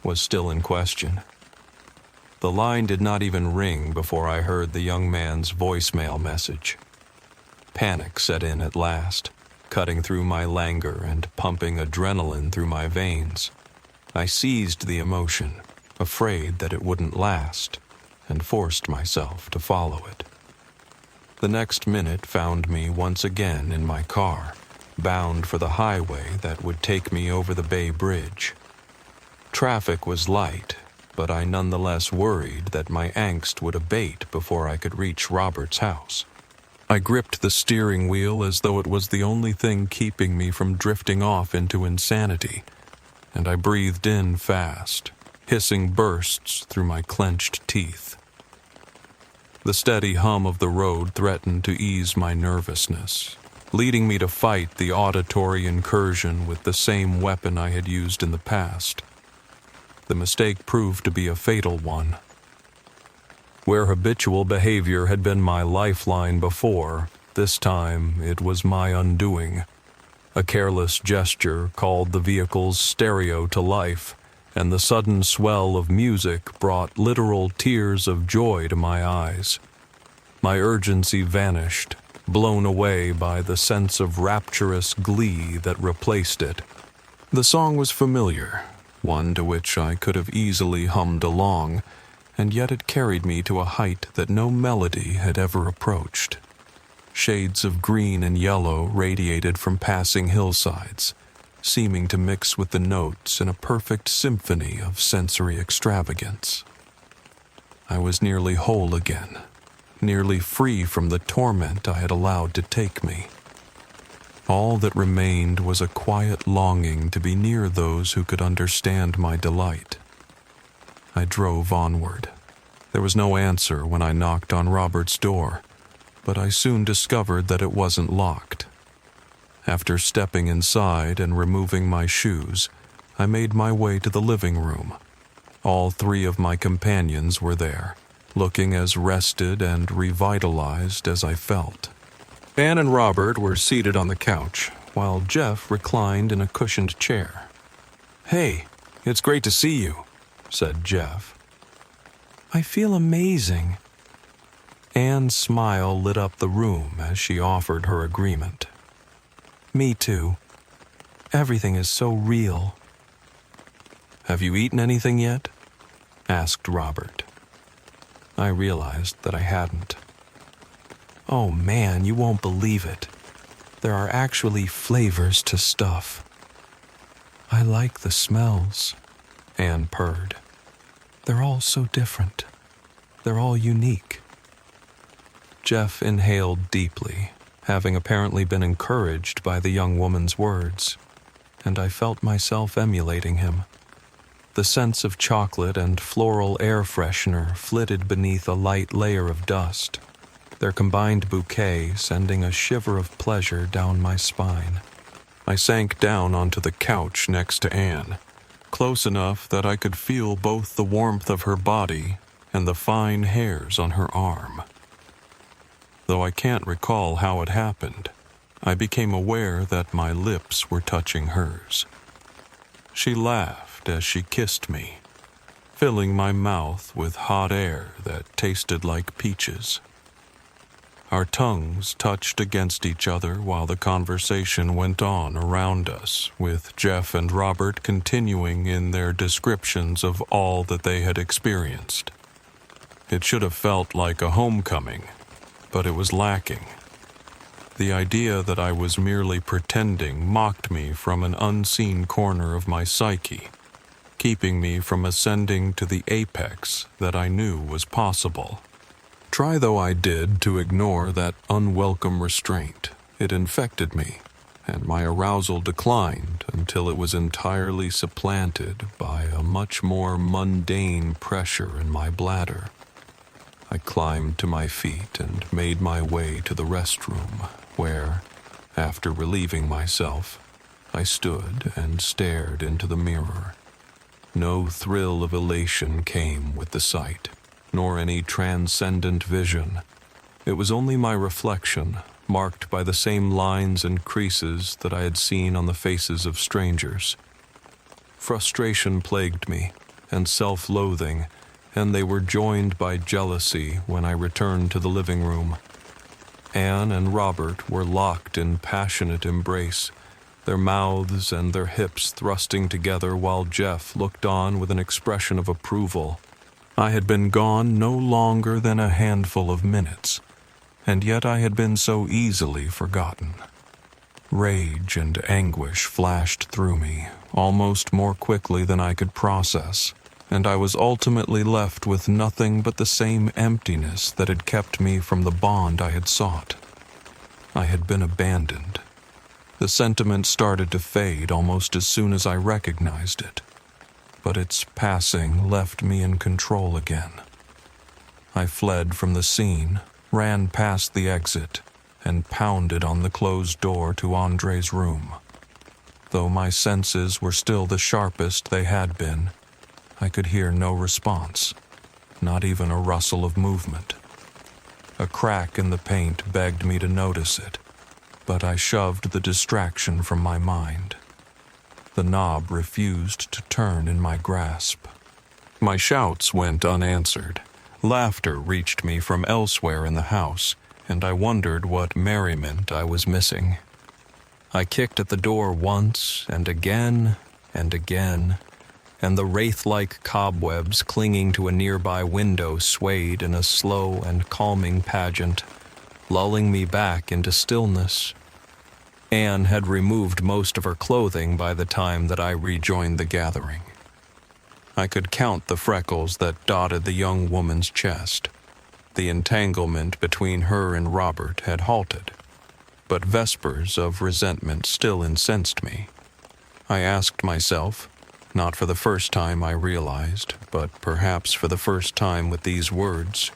was still in question. The line did not even ring before I heard the young man's voicemail message. Panic set in at last, cutting through my languor and pumping adrenaline through my veins. I seized the emotion, afraid that it wouldn't last, and forced myself to follow it. The next minute found me once again in my car, bound for the highway that would take me over the Bay Bridge. Traffic was light, but I nonetheless worried that my angst would abate before I could reach Robert's house. I gripped the steering wheel as though it was the only thing keeping me from drifting off into insanity, and I breathed in fast, hissing bursts through my clenched teeth. The steady hum of the road threatened to ease my nervousness, leading me to fight the auditory incursion with the same weapon I had used in the past. The mistake proved to be a fatal one. Where habitual behavior had been my lifeline before, this time it was my undoing. A careless gesture called the vehicle's stereo to life, and the sudden swell of music brought literal tears of joy to my eyes. My urgency vanished, blown away by the sense of rapturous glee that replaced it. The song was familiar, one to which I could have easily hummed along, and yet it carried me to a height that no melody had ever approached. Shades of green and yellow radiated from passing hillsides, seeming to mix with the notes in a perfect symphony of sensory extravagance. I was nearly whole again, nearly free from the torment I had allowed to take me. All that remained was a quiet longing to be near those who could understand my delight. I drove onward. There was no answer when I knocked on Robert's door, but I soon discovered that it wasn't locked. After stepping inside and removing my shoes, I made my way to the living room. All three of my companions were there, looking as rested and revitalized as I felt. Anne and Robert were seated on the couch, while Jeff reclined in a cushioned chair. "Hey, it's great to see you," said Jeff. "I feel amazing." Anne's smile lit up the room as she offered her agreement. "Me too. Everything is so real." "Have you eaten anything yet?" asked Robert. I realized that I hadn't. "Oh man, you won't believe it. There are actually flavors to stuff." "I like the smells," Anne purred. "They're all so different. They're all unique." Jeff inhaled deeply, having apparently been encouraged by the young woman's words, and I felt myself emulating him. The scents of chocolate and floral air freshener flitted beneath a light layer of dust, their combined bouquet sending a shiver of pleasure down my spine. I sank down onto the couch next to Anne, close enough that I could feel both the warmth of her body and the fine hairs on her arm. Though I can't recall how it happened, I became aware that my lips were touching hers. She laughed as she kissed me, filling my mouth with hot air that tasted like peaches. Our tongues touched against each other while the conversation went on around us, with Jeff and Robert continuing in their descriptions of all that they had experienced. It should have felt like a homecoming, but it was lacking. The idea that I was merely pretending mocked me from an unseen corner of my psyche, keeping me from ascending to the apex that I knew was possible. Try though I did to ignore that unwelcome restraint, it infected me, and my arousal declined until it was entirely supplanted by a much more mundane pressure in my bladder. I climbed to my feet and made my way to the restroom, where, after relieving myself, I stood and stared into the mirror. No thrill of elation came with the sight, nor any transcendent vision. It was only my reflection, marked by the same lines and creases that I had seen on the faces of strangers. Frustration plagued me, and self-loathing, and they were joined by jealousy when I returned to the living room. Anne and Robert were locked in passionate embrace, their mouths and their hips thrusting together while Jeff looked on with an expression of approval. I had been gone no longer than a handful of minutes, and yet I had been so easily forgotten. Rage and anguish flashed through me, almost more quickly than I could process, and I was ultimately left with nothing but the same emptiness that had kept me from the bond I had sought. I had been abandoned. The sentiment started to fade almost as soon as I recognized it, but its passing left me in control again. I fled from the scene, ran past the exit, and pounded on the closed door to Andre's room. Though my senses were still the sharpest they had been, I could hear no response, not even a rustle of movement. A crack in the paint begged me to notice it, but I shoved the distraction from my mind. The knob refused to turn in my grasp. My shouts went unanswered. Laughter reached me from elsewhere in the house, and I wondered what merriment I was missing. I kicked at the door once and again, and the wraith-like cobwebs clinging to a nearby window swayed in a slow and calming pageant, lulling me back into stillness. Anne had removed most of her clothing by the time that I rejoined the gathering. I could count the freckles that dotted the young woman's chest. The entanglement between her and Robert had halted, but vespers of resentment still incensed me. I asked myself, not for the first time I realized, but perhaps for the first time with these words,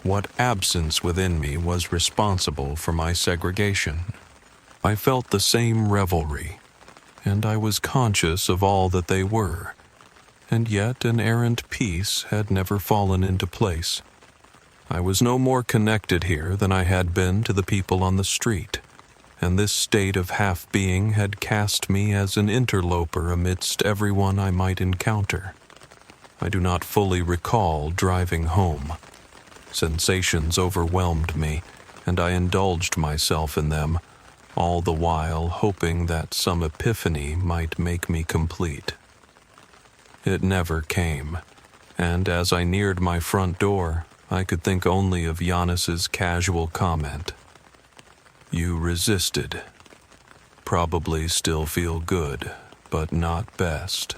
what absence within me was responsible for my segregation. I felt the same revelry, and I was conscious of all that they were, and yet an errant peace had never fallen into place. I was no more connected here than I had been to the people on the street, and this state of half-being had cast me as an interloper amidst everyone I might encounter. I do not fully recall driving home. Sensations overwhelmed me, and I indulged myself in them, all the while hoping that some epiphany might make me complete. It never came, and as I neared my front door, I could think only of Giannis's casual comment. You resisted. Probably still feel good, but not best.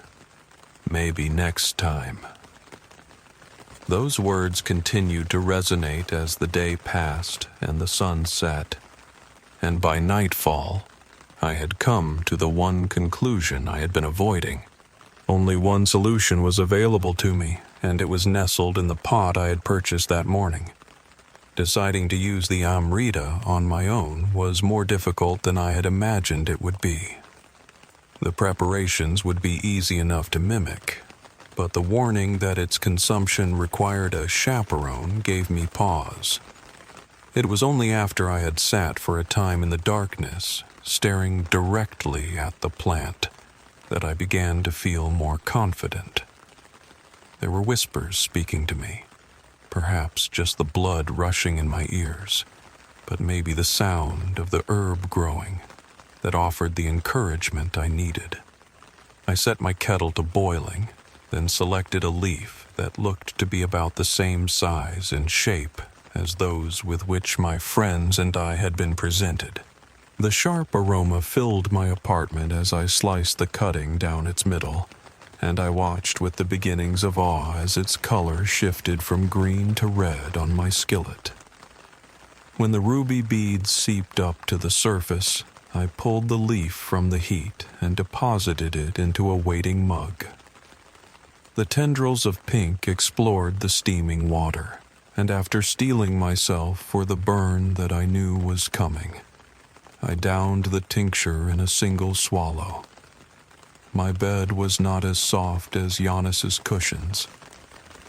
Maybe next time. Those words continued to resonate as the day passed and the sun set, and by nightfall, I had come to the one conclusion I had been avoiding. Only one solution was available to me, and it was nestled in the pot I had purchased that morning. Deciding to use the Amrita on my own was more difficult than I had imagined it would be. The preparations would be easy enough to mimic, but the warning that its consumption required a chaperone gave me pause. It was only after I had sat for a time in the darkness, staring directly at the plant, that I began to feel more confident. There were whispers speaking to me, perhaps just the blood rushing in my ears, but maybe the sound of the herb growing that offered the encouragement I needed. I set my kettle to boiling, then selected a leaf that looked to be about the same size and shape as those with which my friends and I had been presented. The sharp aroma filled my apartment as I sliced the cutting down its middle, and I watched with the beginnings of awe as its color shifted from green to red on my skillet. When the ruby beads seeped up to the surface, I pulled the leaf from the heat and deposited it into a waiting mug. The tendrils of pink explored the steaming water, and after steeling myself for the burn that I knew was coming, I downed the tincture in a single swallow. My bed was not as soft as Giannis's cushions,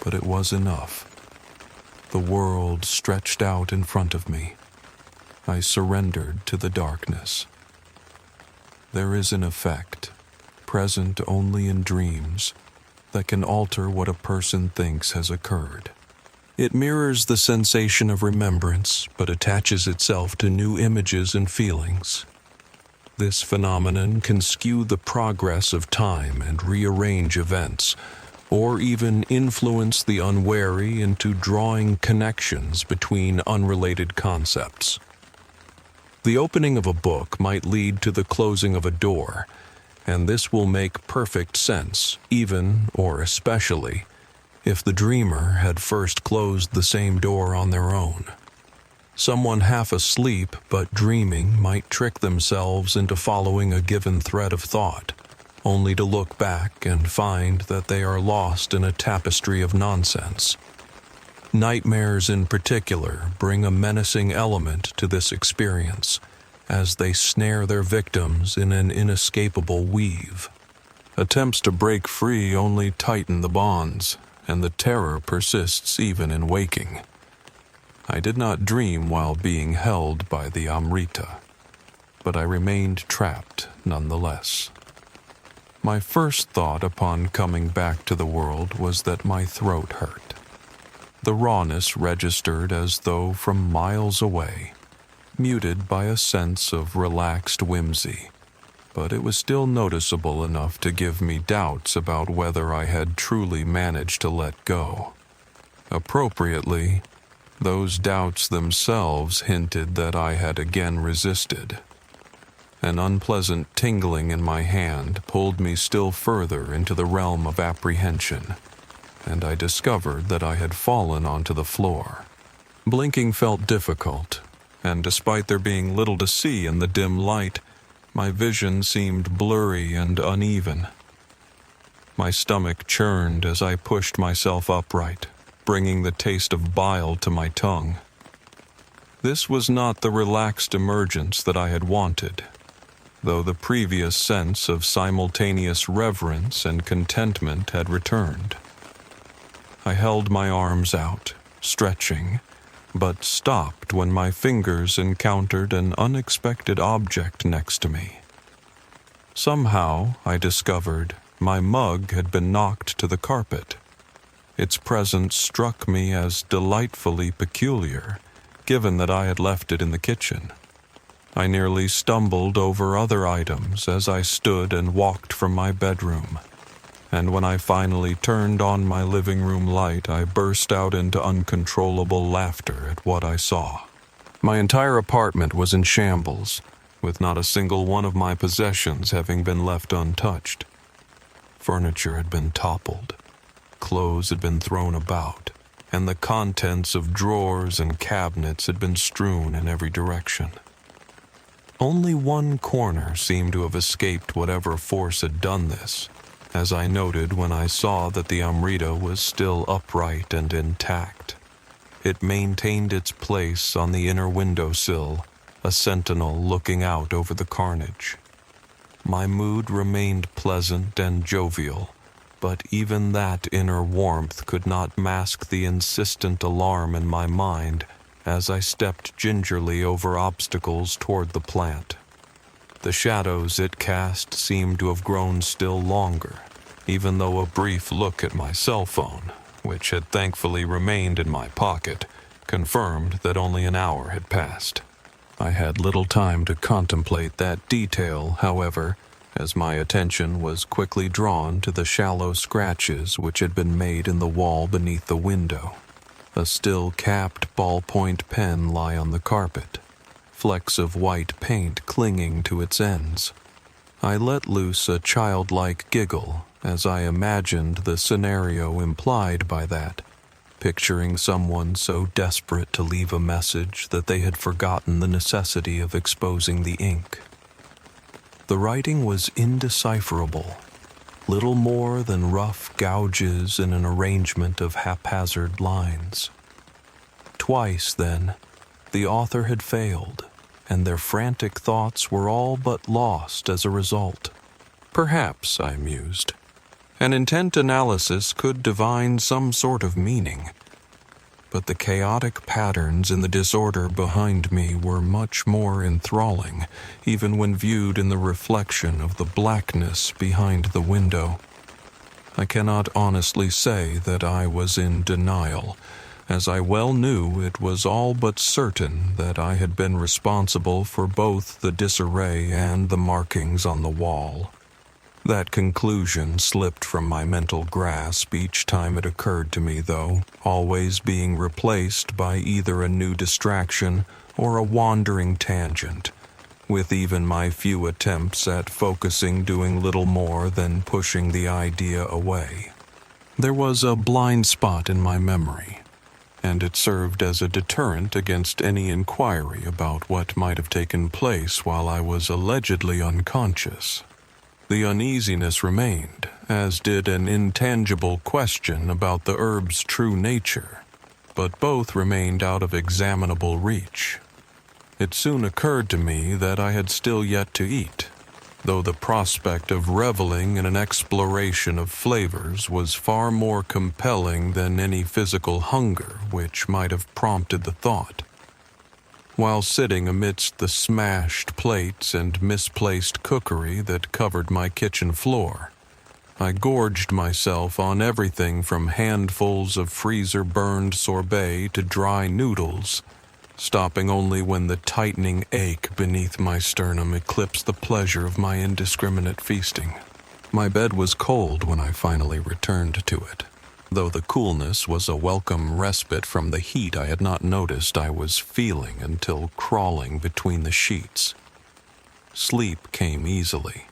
but it was enough. The world stretched out in front of me. I surrendered to the darkness. There is an effect, present only in dreams, that can alter what a person thinks has occurred. It mirrors the sensation of remembrance, but attaches itself to new images and feelings. This phenomenon can skew the progress of time and rearrange events, or even influence the unwary into drawing connections between unrelated concepts. The opening of a book might lead to the closing of a door, and this will make perfect sense, even or especially, if the dreamer had first closed the same door on their own. Someone half asleep but dreaming might trick themselves into following a given thread of thought, only to look back and find that they are lost in a tapestry of nonsense. Nightmares in particular bring a menacing element to this experience, as they snare their victims in an inescapable weave. Attempts to break free only tighten the bonds, and the terror persists even in waking. I did not dream while being held by the Amrita, but I remained trapped nonetheless. My first thought upon coming back to the world was that my throat hurt. The rawness registered as though from miles away, muted by a sense of relaxed whimsy, but it was still noticeable enough to give me doubts about whether I had truly managed to let go. Appropriately, those doubts themselves hinted that I had again resisted. An unpleasant tingling in my hand pulled me still further into the realm of apprehension, and I discovered that I had fallen onto the floor. Blinking felt difficult, and despite there being little to see in the dim light, my vision seemed blurry and uneven. My stomach churned as I pushed myself upright, bringing the taste of bile to my tongue. This was not the relaxed emergence that I had wanted, though the previous sense of simultaneous reverence and contentment had returned. I held my arms out, stretching, but stopped when my fingers encountered an unexpected object next to me. Somehow, I discovered, my mug had been knocked to the carpet. Its presence struck me as delightfully peculiar, given that I had left it in the kitchen. I nearly stumbled over other items as I stood and walked from my bedroom, and when I finally turned on my living room light, I burst out into uncontrollable laughter at what I saw. My entire apartment was in shambles, with not a single one of my possessions having been left untouched. Furniture had been toppled, clothes had been thrown about, and the contents of drawers and cabinets had been strewn in every direction. Only one corner seemed to have escaped whatever force had done this, as I noted when I saw that the Amrita was still upright and intact. It maintained its place on the inner windowsill, a sentinel looking out over the carnage. My mood remained pleasant and jovial, but even that inner warmth could not mask the insistent alarm in my mind as I stepped gingerly over obstacles toward the plant. The shadows it cast seemed to have grown still longer, even though a brief look at my cell phone, which had thankfully remained in my pocket, confirmed that only an hour had passed. I had little time to contemplate that detail, however, as my attention was quickly drawn to the shallow scratches which had been made in the wall beneath the window. A still-capped ballpoint pen lay on the carpet, flecks of white paint clinging to its ends. I let loose a childlike giggle as I imagined the scenario implied by that, picturing someone so desperate to leave a message that they had forgotten the necessity of exposing the ink. The writing was indecipherable, little more than rough gouges in an arrangement of haphazard lines. Twice, then, the author had failed, and their frantic thoughts were all but lost as a result. Perhaps, I mused, an intent analysis could divine some sort of meaning, but the chaotic patterns in the disorder behind me were much more enthralling, even when viewed in the reflection of the blackness behind the window. I cannot honestly say that I was in denial, as I well knew it was all but certain that I had been responsible for both the disarray and the markings on the wall. That conclusion slipped from my mental grasp each time it occurred to me, though, always being replaced by either a new distraction or a wandering tangent, with even my few attempts at focusing doing little more than pushing the idea away. There was a blind spot in my memory, and it served as a deterrent against any inquiry about what might have taken place while I was allegedly unconscious. The uneasiness remained, as did an intangible question about the herb's true nature, but both remained out of examinable reach. It soon occurred to me that I had still yet to eat, though the prospect of reveling in an exploration of flavors was far more compelling than any physical hunger which might have prompted the thought. While sitting amidst the smashed plates and misplaced cookery that covered my kitchen floor, I gorged myself on everything from handfuls of freezer-burned sorbet to dry noodles, stopping only when the tightening ache beneath my sternum eclipsed the pleasure of my indiscriminate feasting. My bed was cold when I finally returned to it, though the coolness was a welcome respite from the heat I had not noticed I was feeling until crawling between the sheets. sleep came easily.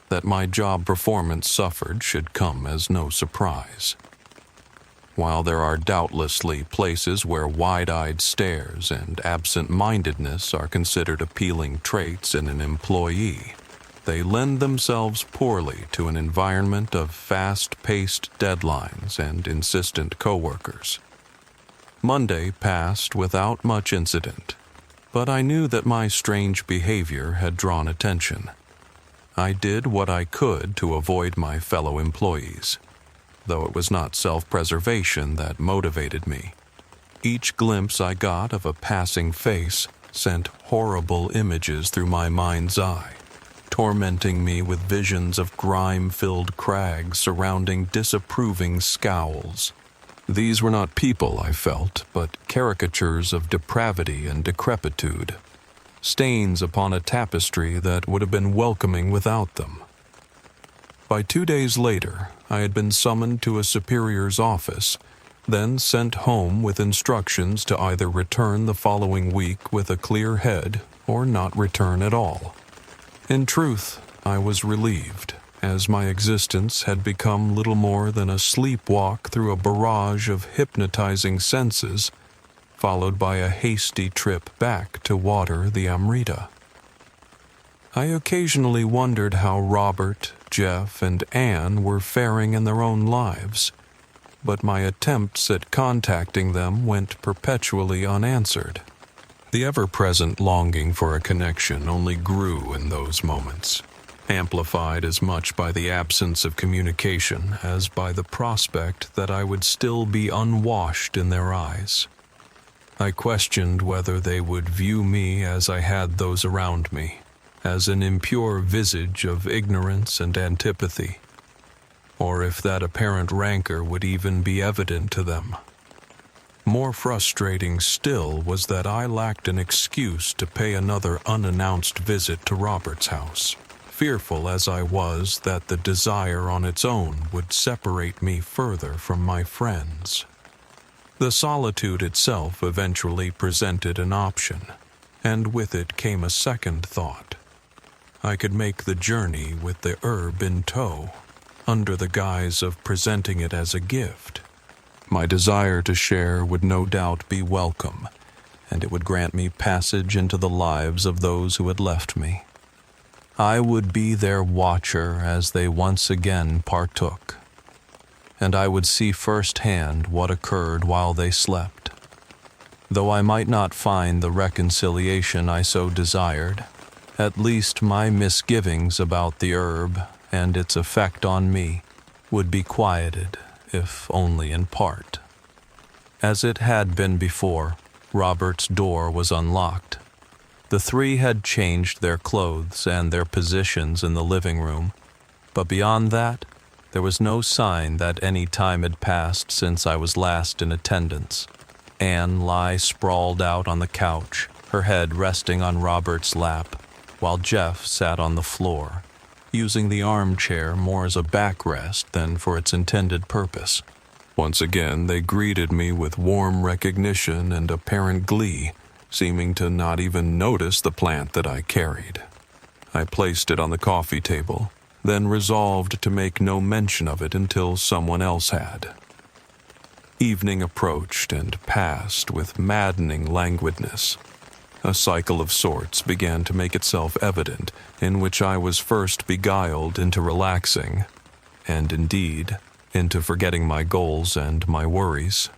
That my job performance suffered should come as no surprise. While there are doubtlessly places where wide-eyed stares and absent-mindedness are considered appealing traits in an employee, they lend themselves poorly to an environment of fast-paced deadlines and insistent coworkers. Monday passed without much incident, but I knew that my strange behavior had drawn attention. I did what I could to avoid my fellow employees, though it was not self-preservation that motivated me. Each glimpse I got of a passing face sent horrible images through my mind's eye, tormenting me with visions of grime-filled crags surrounding disapproving scowls. These were not people, I felt, but caricatures of depravity and decrepitude, stains upon a tapestry that would have been welcoming without them. By 2 days later, I had been summoned to a superior's office, then sent home with instructions to either return the following week with a clear head or not return at all. In truth, I was relieved, as my existence had become little more than a sleepwalk through a barrage of hypnotizing senses, followed by a hasty trip back to water the Amrita. I occasionally wondered how Robert, Jeff, and Anne were faring in their own lives, but my attempts at contacting them went perpetually unanswered. The ever-present longing for a connection only grew in those moments, amplified as much by the absence of communication as by the prospect that I would still be unwashed in their eyes. I questioned whether they would view me as I had those around me, as an impure visage of ignorance and antipathy, or if that apparent rancor would even be evident to them. More frustrating still was that I lacked an excuse to pay another unannounced visit to Robert's house, fearful as I was that the desire on its own would separate me further from my friends. The solitude itself eventually presented an option, and with it came a second thought. I could make the journey with the herb in tow, under the guise of presenting it as a gift. My desire to share would no doubt be welcome, and it would grant me passage into the lives of those who had left me. I would be their watcher as they once again partook, and I would see firsthand what occurred while they slept. Though I might not find the reconciliation I so desired, at least my misgivings about the herb and its effect on me would be quieted, if only in part. As it had been before, Robert's door was unlocked. The three had changed their clothes and their positions in the living room, but beyond that, there was no sign that any time had passed since I was last in attendance. Anne lay sprawled out on the couch, her head resting on Robert's lap, while Jeff sat on the floor, using the armchair more as a backrest than for its intended purpose. Once again, they greeted me with warm recognition and apparent glee, seeming to not even notice the plant that I carried. I placed it on the coffee table, then resolved to make no mention of it until someone else had. Evening approached and passed with maddening languidness. A cycle of sorts began to make itself evident, in which I was first beguiled into relaxing, and indeed, into forgetting my goals and my worries,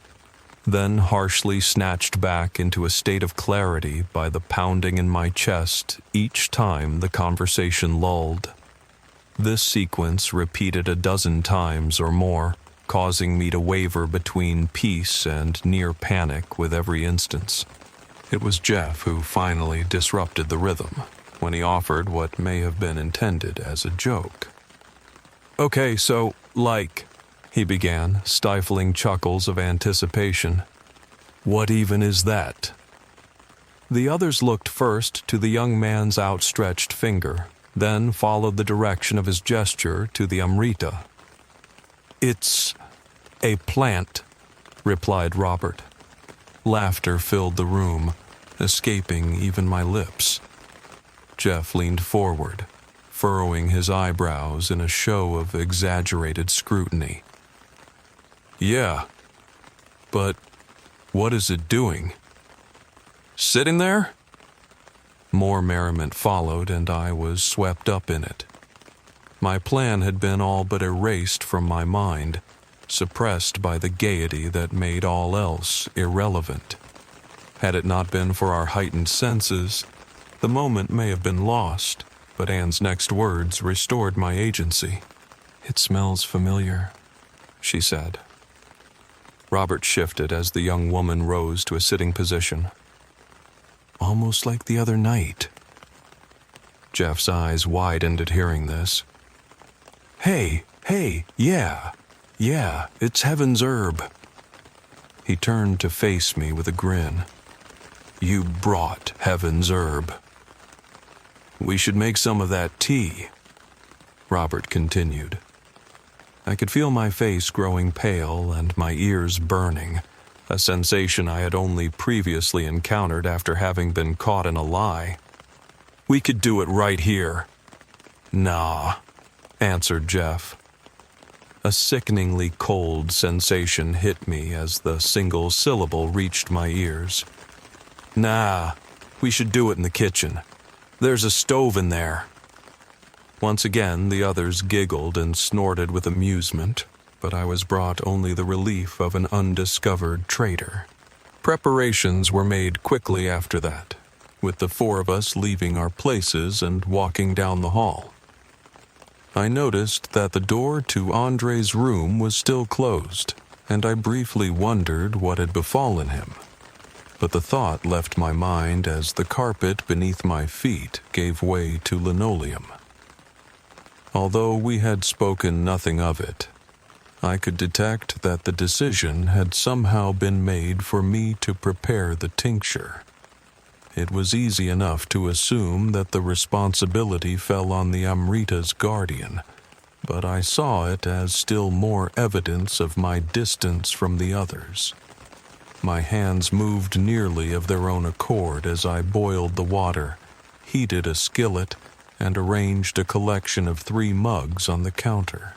then harshly snatched back into a state of clarity by the pounding in my chest each time the conversation lulled. This sequence repeated a dozen times or more, causing me to waver between peace and near panic with every instance. It was Jeff who finally disrupted the rhythm, when he offered what may have been intended as a joke. "Okay, so, he began, stifling chuckles of anticipation. "What even is that?" The others looked first to the young man's outstretched finger, then followed the direction of his gesture to the Amrita. "It's a plant," replied Robert. Laughter filled the room, escaping even my lips. Jeff leaned forward, furrowing his eyebrows in a show of exaggerated scrutiny. Yeah, but what is it doing? Sitting there? More merriment followed, and I was swept up in it. My plan had been all but erased from my mind, suppressed by the gaiety that made all else irrelevant. Had it not been for our heightened senses, the moment may have been lost, but Anne's next words restored my agency. "It smells familiar," she said. Robert shifted as the young woman rose to a sitting position. "Almost like the other night." Jeff's eyes widened at hearing this. Hey, yeah, it's Heaven's Herb." He turned to face me with a grin. "You brought Heaven's Herb." "We should make some of that tea," Robert continued. I could feel my face growing pale and my ears burning, a sensation I had only previously encountered after having been caught in a lie. "We could do it right here." "Nah," answered Jeff. A sickeningly cold sensation hit me as the single syllable reached my ears. "Nah, we should do it in the kitchen. There's a stove in there." Once again, the others giggled and snorted with amusement, but I was brought only the relief of an undiscovered traitor. Preparations were made quickly after that, with the four of us leaving our places and walking down the hall. I noticed that the door to Andre's room was still closed, and I briefly wondered what had befallen him. But the thought left my mind as the carpet beneath my feet gave way to linoleum. Although we had spoken nothing of it, I could detect that the decision had somehow been made for me to prepare the tincture. It was easy enough to assume that the responsibility fell on the Amrita's guardian, but I saw it as still more evidence of my distance from the others. My hands moved nearly of their own accord as I boiled the water, heated a skillet, and arranged a collection of 3 mugs on the counter.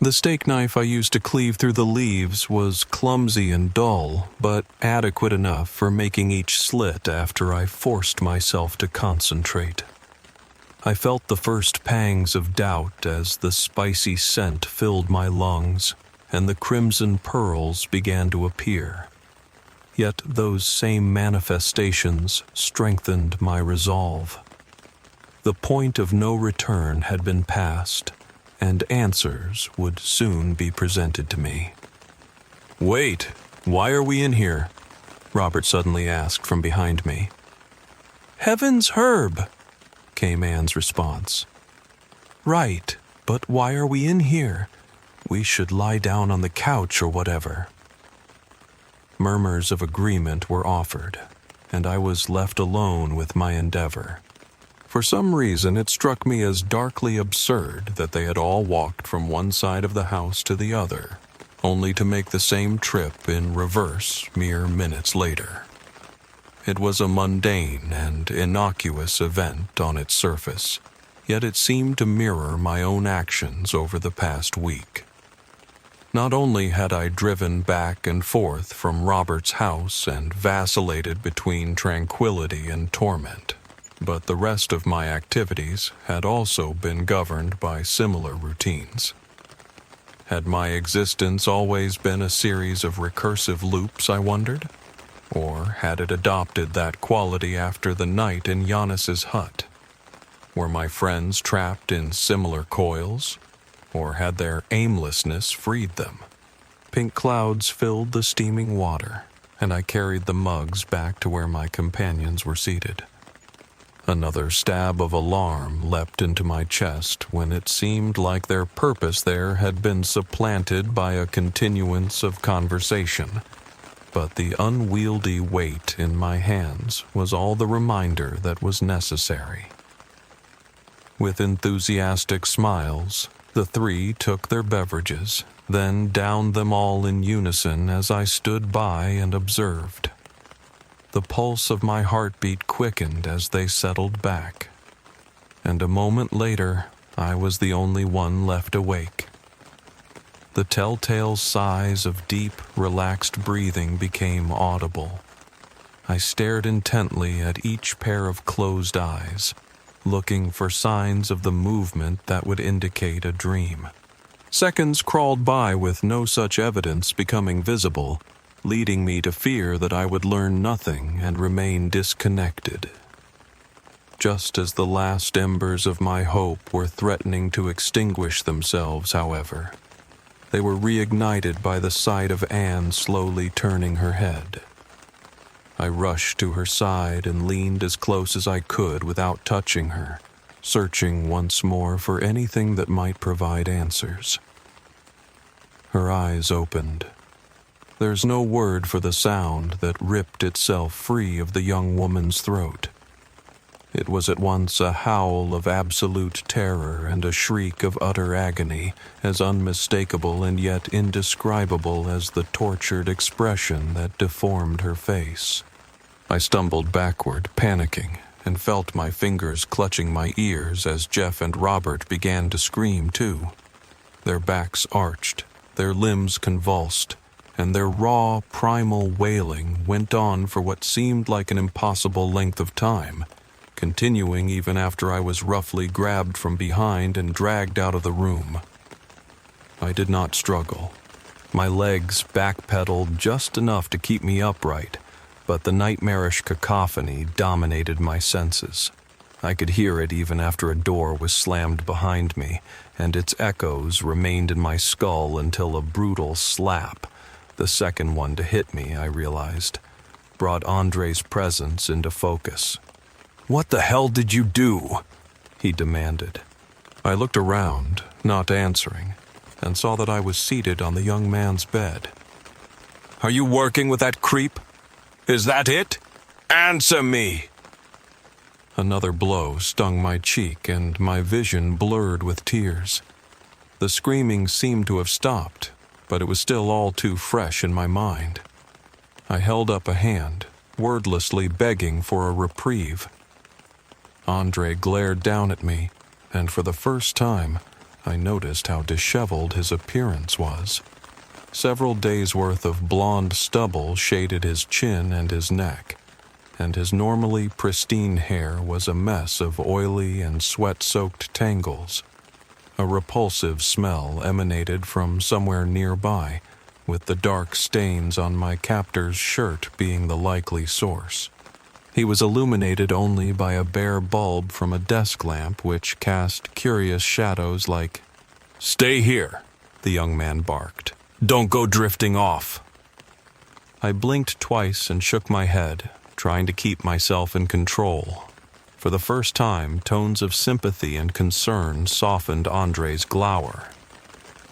The steak knife I used to cleave through the leaves was clumsy and dull, but adequate enough for making each slit after I forced myself to concentrate. I felt the first pangs of doubt as the spicy scent filled my lungs and the crimson pearls began to appear. Yet those same manifestations strengthened my resolve. The point of no return had been passed, and answers would soon be presented to me. "Wait, why are we in here?" Robert suddenly asked from behind me. "Heaven's Herb," came Anne's response. "Right, but why are we in here? We should lie down on the couch or whatever." Murmurs of agreement were offered, and I was left alone with my endeavor. For some reason, it struck me as darkly absurd that they had all walked from one side of the house to the other, only to make the same trip in reverse mere minutes later. It was a mundane and innocuous event on its surface, yet it seemed to mirror my own actions over the past week. Not only had I driven back and forth from Robert's house and vacillated between tranquility and torment, but the rest of my activities had also been governed by similar routines. Had my existence always been a series of recursive loops, I wondered? Or had it adopted that quality after the night in Giannis's hut? Were my friends trapped in similar coils? Or had their aimlessness freed them? Pink clouds filled the steaming water, and I carried the mugs back to where my companions were seated. Another stab of alarm leapt into my chest when it seemed like their purpose there had been supplanted by a continuance of conversation. But the unwieldy weight in my hands was all the reminder that was necessary. With enthusiastic smiles, the 3 took their beverages, then downed them all in unison as I stood by and observed. The pulse of my heartbeat quickened as they settled back, and a moment later, I was the only one left awake. The telltale sighs of deep, relaxed breathing became audible. I stared intently at each pair of closed eyes, looking for signs of the movement that would indicate a dream. Seconds crawled by with no such evidence becoming visible, leading me to fear that I would learn nothing and remain disconnected. Just as the last embers of my hope were threatening to extinguish themselves, however, they were reignited by the sight of Anne slowly turning her head. I rushed to her side and leaned as close as I could without touching her, searching once more for anything that might provide answers. Her eyes opened. There's no word for the sound that ripped itself free of the young woman's throat. It was at once a howl of absolute terror and a shriek of utter agony, as unmistakable and yet indescribable as the tortured expression that deformed her face. I stumbled backward, panicking, and felt my fingers clutching my ears as Jeff and Robert began to scream too. Their backs arched, their limbs convulsed, and their raw, primal wailing went on for what seemed like an impossible length of time, continuing even after I was roughly grabbed from behind and dragged out of the room. I did not struggle. My legs backpedaled just enough to keep me upright, but the nightmarish cacophony dominated my senses. I could hear it even after a door was slammed behind me, and its echoes remained in my skull until a brutal slap, the second one to hit me, I realized, brought Andre's presence into focus. "What the hell did you do?" he demanded. I looked around, not answering, and saw that I was seated on the young man's bed. "Are you working with that creep? Is that it? Answer me!" Another blow stung my cheek, and my vision blurred with tears. The screaming seemed to have stopped, but it was still all too fresh in my mind. I held up a hand, wordlessly begging for a reprieve. Andre glared down at me, and for the first time, I noticed how disheveled his appearance was. Several days' worth of blonde stubble shaded his chin and his neck, and his normally pristine hair was a mess of oily and sweat-soaked tangles. A repulsive smell emanated from somewhere nearby, with the dark stains on my captor's shirt being the likely source. He was illuminated only by a bare bulb from a desk lamp which cast curious shadows like, "Stay here," the young man barked. "Don't go drifting off." I blinked twice and shook my head, trying to keep myself in control. For the first time, tones of sympathy and concern softened Andre's glower.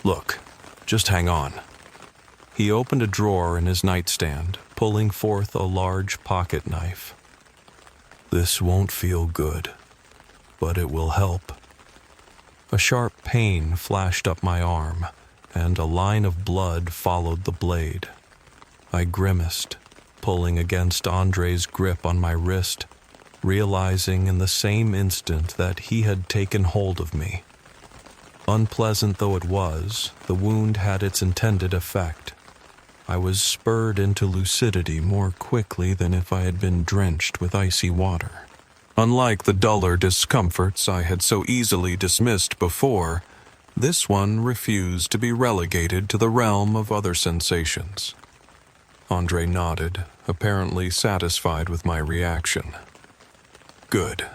"Look, just hang on." He opened a drawer in his nightstand, pulling forth a large pocket knife. "This won't feel good, but it will help." A sharp pain flashed up my arm, and a line of blood followed the blade. I grimaced, pulling against Andre's grip on my wrist, realizing in the same instant that he had taken hold of me. Unpleasant though it was, the wound had its intended effect. I was spurred into lucidity more quickly than if I had been drenched with icy water. Unlike the duller discomforts I had so easily dismissed before, this one refused to be relegated to the realm of other sensations. Andre nodded, apparently satisfied with my reaction. "Good.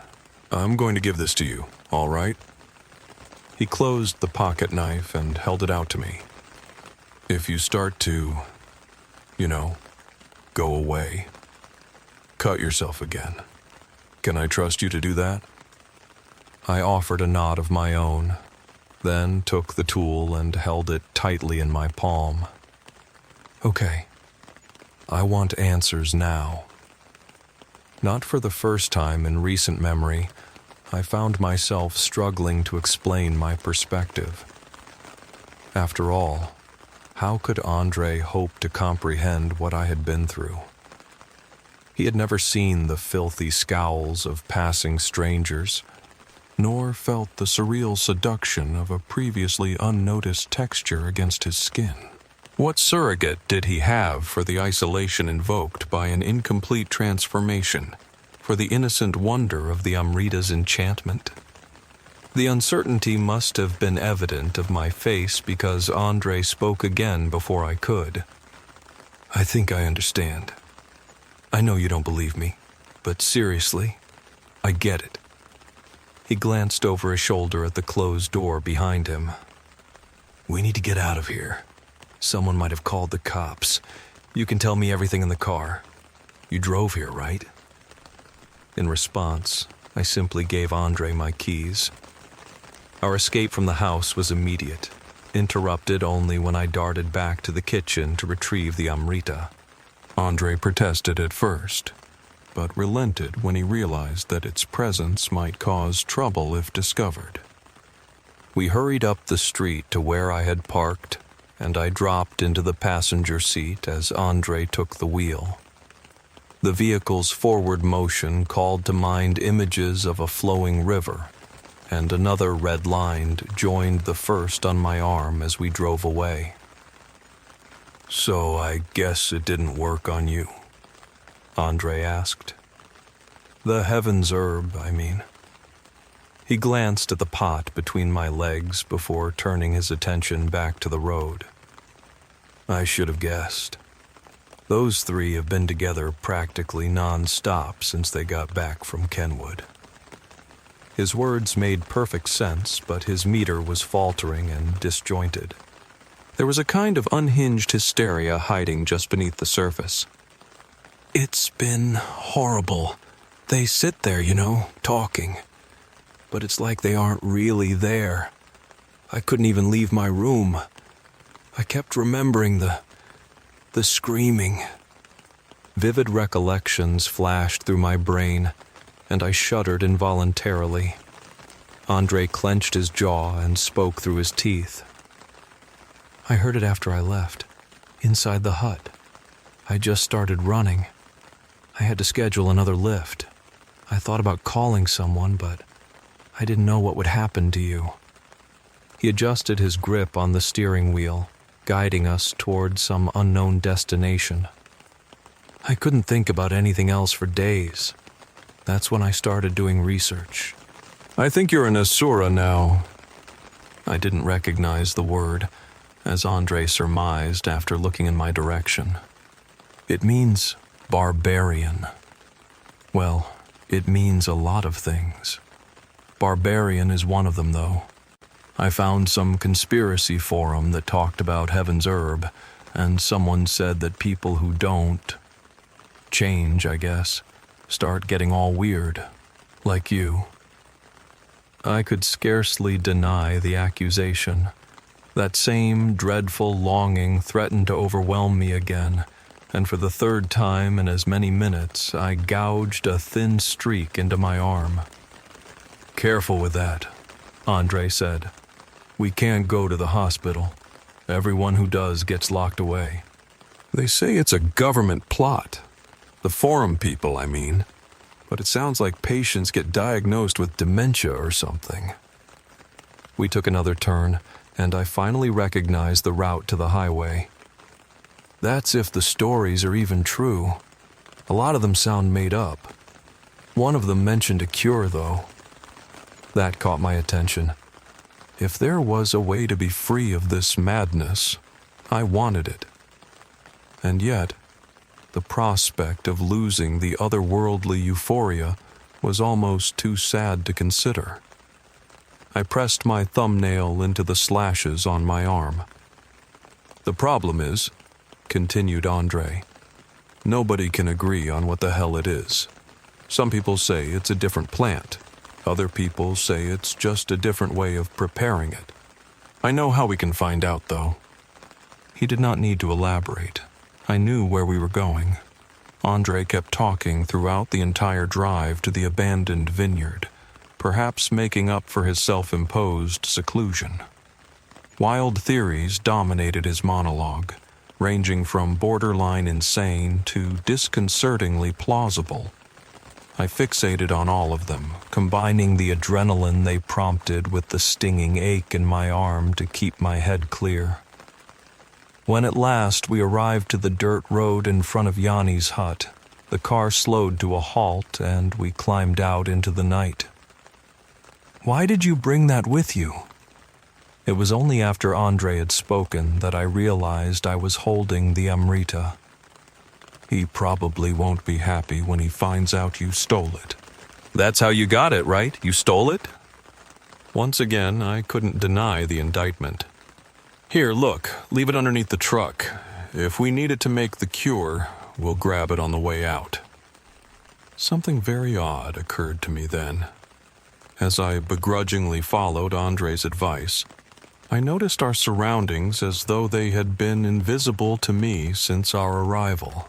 I'm going to give this to you, all right?" He closed the pocket knife and held it out to me. "If you start to, go away, cut yourself again. Can I trust you to do that?" I offered a nod of my own, then took the tool and held it tightly in my palm. "Okay. I want answers now." Not for the first time in recent memory, I found myself struggling to explain my perspective. After all, how could Andre hope to comprehend what I had been through? He had never seen the filthy scowls of passing strangers, nor felt the surreal seduction of a previously unnoticed texture against his skin. What surrogate did he have for the isolation invoked by an incomplete transformation, for the innocent wonder of the Amrita's enchantment? The uncertainty must have been evident of my face because Andre spoke again before I could. I think I understand. I know you don't believe me, but seriously, I get it. He glanced over his shoulder at the closed door behind him. We need to get out of here. Someone might have called the cops. You can tell me everything in the car. You drove here, right? In response, I simply gave Andre my keys. Our escape from the house was immediate, interrupted only when I darted back to the kitchen to retrieve the Amrita. Andre protested at first, but relented when he realized that its presence might cause trouble if discovered. We hurried up the street to where I had parked, and I dropped into the passenger seat as Andre took the wheel. The vehicle's forward motion called to mind images of a flowing river, and another red line joined the first on my arm as we drove away. So I guess it didn't work on you? Andre asked. The heaven's herb, I mean. He glanced at the pot between my legs before turning his attention back to the road. I should have guessed. Those three have been together practically non-stop since they got back from Kenwood. His words made perfect sense, but his meter was faltering and disjointed. There was a kind of unhinged hysteria hiding just beneath the surface. It's been horrible. They sit there, talking. But it's like they aren't really there. I couldn't even leave my room. I kept remembering the screaming. Vivid recollections flashed through my brain, and I shuddered involuntarily. Andre clenched his jaw and spoke through his teeth. I heard it after I left, inside the hut. I just started running. I had to schedule another lift. I thought about calling someone, but I didn't know what would happen to you. He adjusted his grip on the steering wheel, guiding us toward some unknown destination. I couldn't think about anything else for days. That's when I started doing research. I think you're an Asura now. I didn't recognize the word, as Andre surmised after looking in my direction. It means barbarian. Well, it means a lot of things. Barbarian is one of them, though. I found some conspiracy forum that talked about heaven's herb, and someone said that people who don't change, I guess, start getting all weird, like you. I could scarcely deny the accusation. That same dreadful longing threatened to overwhelm me again, and for the third time in as many minutes, I gouged a thin streak into my arm. Careful with that, Andre said. We can't go to the hospital. Everyone who does gets locked away. They say it's a government plot. The forum people, I mean. But it sounds like patients get diagnosed with dementia or something. We took another turn, and I finally recognized the route to the highway. That's if the stories are even true. A lot of them sound made up. One of them mentioned a cure, though. That caught my attention. If there was a way to be free of this madness, I wanted it. And yet, the prospect of losing the otherworldly euphoria was almost too sad to consider. I pressed my thumbnail into the slashes on my arm. The problem is, continued Andre, nobody can agree on what the hell it is. Some people say it's a different plant. Other people say it's just a different way of preparing it. I know how we can find out, though. He did not need to elaborate. I knew where we were going. Andre kept talking throughout the entire drive to the abandoned vineyard, perhaps making up for his self-imposed seclusion. Wild theories dominated his monologue, ranging from borderline insane to disconcertingly plausible. I fixated on all of them, combining the adrenaline they prompted with the stinging ache in my arm to keep my head clear. When at last we arrived to the dirt road in front of Yanni's hut, the car slowed to a halt and we climbed out into the night. "Why did you bring that with you?" It was only after Andre had spoken that I realized I was holding the Amrita. "He probably won't be happy when he finds out you stole it." "That's how you got it, right? You stole it?" Once again, I couldn't deny the indictment. "Here, look, leave it underneath the truck. If we need it to make the cure, we'll grab it on the way out." Something very odd occurred to me then. As I begrudgingly followed Andre's advice, I noticed our surroundings as though they had been invisible to me since our arrival.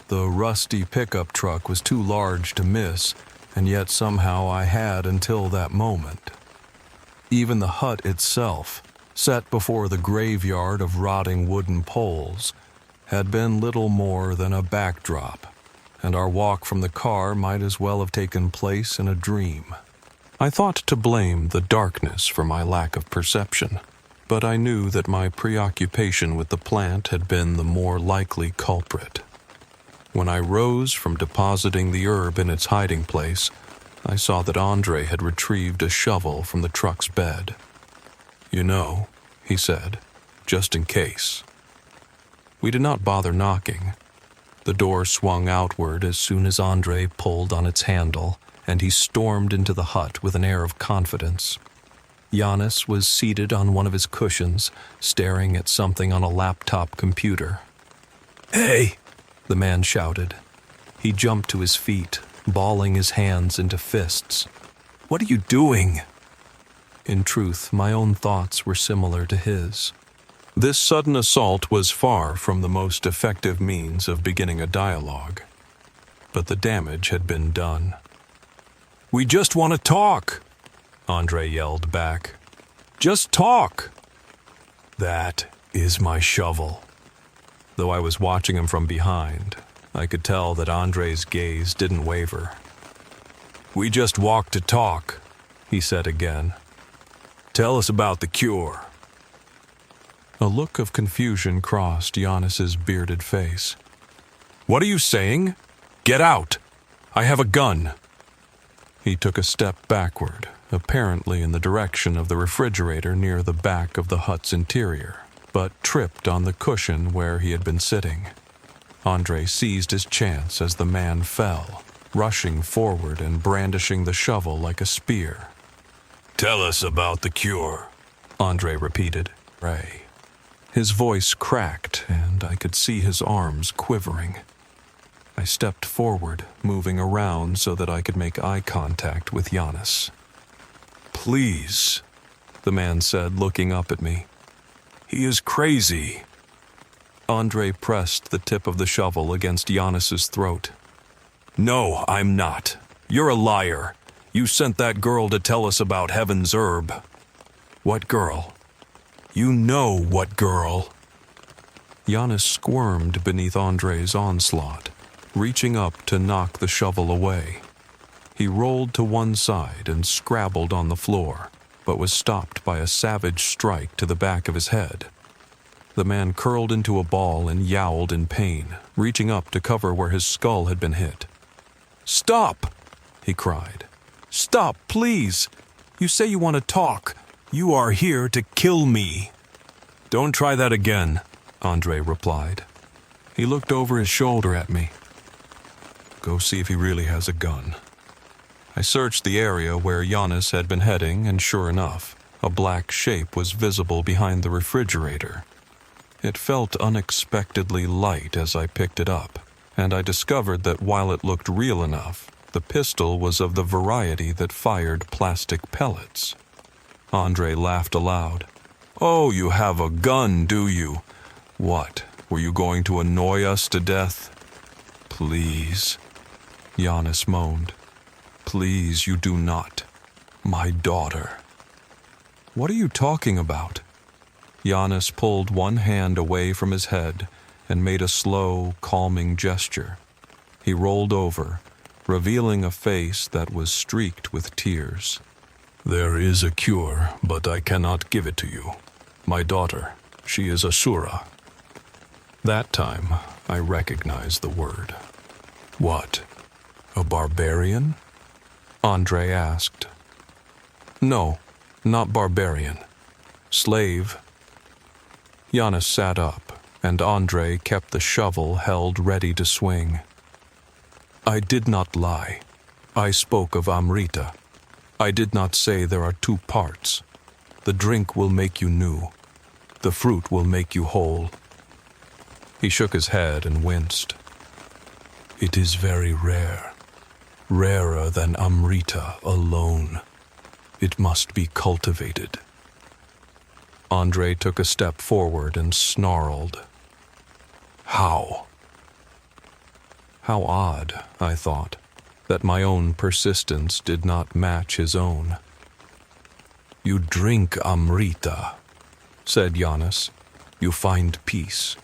The rusty pickup truck was too large to miss, and yet somehow I had until that moment. Even the hut itself, set before the graveyard of rotting wooden poles, had been little more than a backdrop, and our walk from the car might as well have taken place in a dream. I thought to blame the darkness for my lack of perception, but I knew that my preoccupation with the plant had been the more likely culprit. When I rose from depositing the herb in its hiding place, I saw that Andre had retrieved a shovel from the truck's bed. "You know," he said, "just in case." We did not bother knocking. The door swung outward as soon as Andre pulled on its handle, and he stormed into the hut with an air of confidence. Giannis was seated on one of his cushions, staring at something on a laptop computer. "Hey!" the man shouted. He jumped to his feet, balling his hands into fists. "What are you doing?" In truth, my own thoughts were similar to his. This sudden assault was far from the most effective means of beginning a dialogue, but the damage had been done. "We just want to talk," Andre yelled back. "Just talk." "That is my shovel." Though I was watching him from behind, I could tell that Andre's gaze didn't waver. "We just walk to talk," he said again. "Tell us about the cure." A look of confusion crossed Giannis's bearded face. "What are you saying? Get out! I have a gun." He took a step backward, apparently in the direction of the refrigerator near the back of the hut's interior, but tripped on the cushion where he had been sitting. Andre seized his chance as the man fell, rushing forward and brandishing the shovel like a spear. "Tell us about the cure," Andre repeated. "Ray." His voice cracked, and I could see his arms quivering. I stepped forward, moving around so that I could make eye contact with Giannis. "Please," the man said, looking up at me. "He is crazy." Andre pressed the tip of the shovel against Giannis's throat. "No, I'm not. You're a liar. You sent that girl to tell us about Heaven's herb." "What girl?" "You know what girl." Giannis squirmed beneath Andre's onslaught, reaching up to knock the shovel away. He rolled to one side and scrabbled on the floor, but was stopped by a savage strike to the back of his head. The man curled into a ball and yowled in pain, reaching up to cover where his skull had been hit. "Stop!" he cried. "Stop, please! You say you want to talk. You are here to kill me." "Don't try that again," Andre replied. He looked over his shoulder at me. "Go see if he really has a gun." I searched the area where Giannis had been heading, and sure enough, a black shape was visible behind the refrigerator. It felt unexpectedly light as I picked it up, and I discovered that while it looked real enough, the pistol was of the variety that fired plastic pellets. Andre laughed aloud. "Oh, you have a gun, do you? What, were you going to annoy us to death?" "Please," Giannis moaned. "Please, you do not. My daughter." "What are you talking about?" Giannis pulled one hand away from his head and made a slow, calming gesture. He rolled over, revealing a face that was streaked with tears. "There is a cure, but I cannot give it to you. My daughter, she is Asura." That time, I recognized the word. "What? A barbarian?" Andre asked. "No, not barbarian. Slave." Giannis sat up, and Andre kept the shovel held ready to swing. "I did not lie. I spoke of Amrita. I did not say there are two parts. The drink will make you new. The fruit will make you whole." He shook his head and winced. "It is very rare. Rarer than Amrita alone. It must be cultivated." Andre took a step forward and snarled. "How?" How odd, I thought, that my own persistence did not match his own. "You drink Amrita," said Giannis. "You find peace.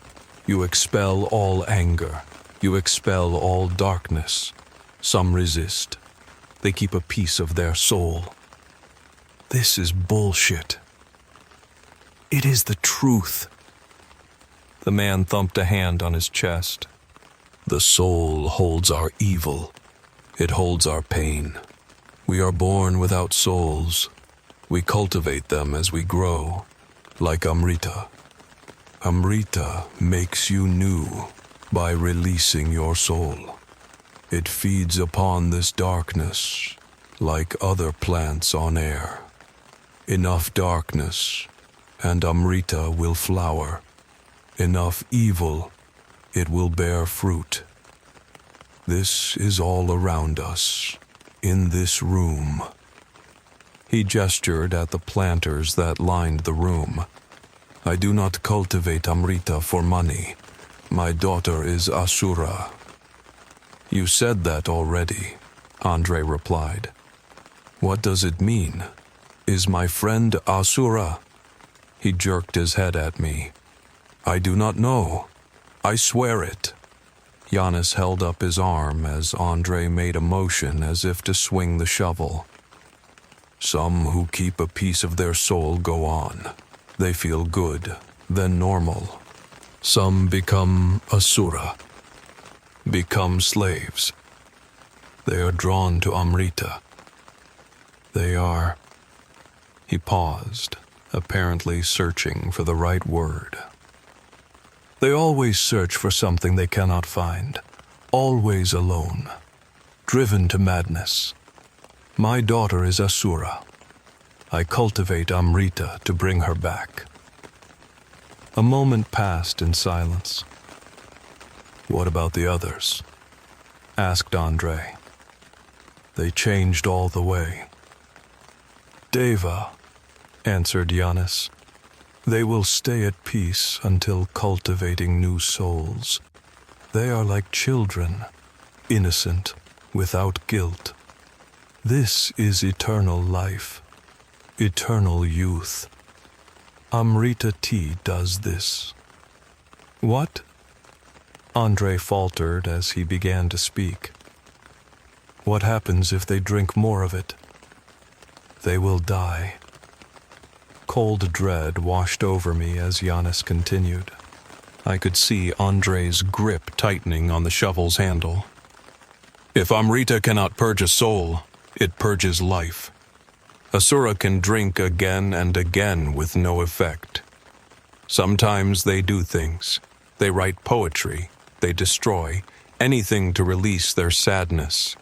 You expel all anger. You expel all darkness. Some resist. They keep a piece of their soul." "This is bullshit." "It is the truth." The man thumped a hand on his chest. "The soul holds our evil. It holds our pain. We are born without souls. We cultivate them as we grow, like Amrita. Amrita makes you new by releasing your soul. It feeds upon this darkness, like other plants on air. Enough darkness, and Amrita will flower. Enough evil, it will bear fruit. This is all around us, in this room." He gestured at the planters that lined the room. "I do not cultivate Amrita for money. My daughter is Asura." "You said that already," Andre replied. "What does it mean? Is my friend Asura?" He jerked his head at me. "I do not know. I swear it." Giannis held up his arm as Andre made a motion as if to swing the shovel. "Some who keep a piece of their soul go on. They feel good, then normal. Some become Asura, become slaves. They are drawn to Amrita. They are..." He paused, apparently searching for the right word. "They always search for something they cannot find, always alone, driven to madness. My daughter is Asura. I cultivate Amrita to bring her back." A moment passed in silence. "What about the others?" asked Andre. "They changed all the way." "Deva," answered Giannis. "They will stay at peace until cultivating new souls. They are like children, innocent, without guilt. This is eternal life, eternal youth. Amrita tea does this." "What?" Andre faltered as he began to speak. "What happens if they drink more of it?" "They will die." Cold dread washed over me as Giannis continued. I could see Andre's grip tightening on the shovel's handle. "If Amrita cannot purge a soul, it purges life. Asura can drink again and again with no effect. Sometimes they do things. They write poetry. They destroy anything to release their sadness.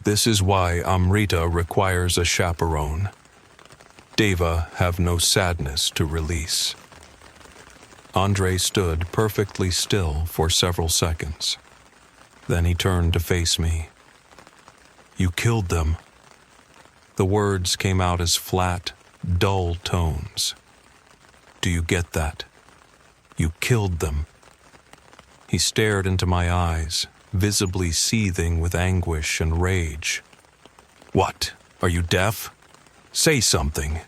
This is why Amrita requires a chaperone. Deva have no sadness to release." Andre stood perfectly still for several seconds. Then he turned to face me. "You killed them." The words came out as flat, dull tones. "Do you get that? You killed them." He stared into my eyes, visibly seething with anguish and rage. "What? Are you deaf? Say something."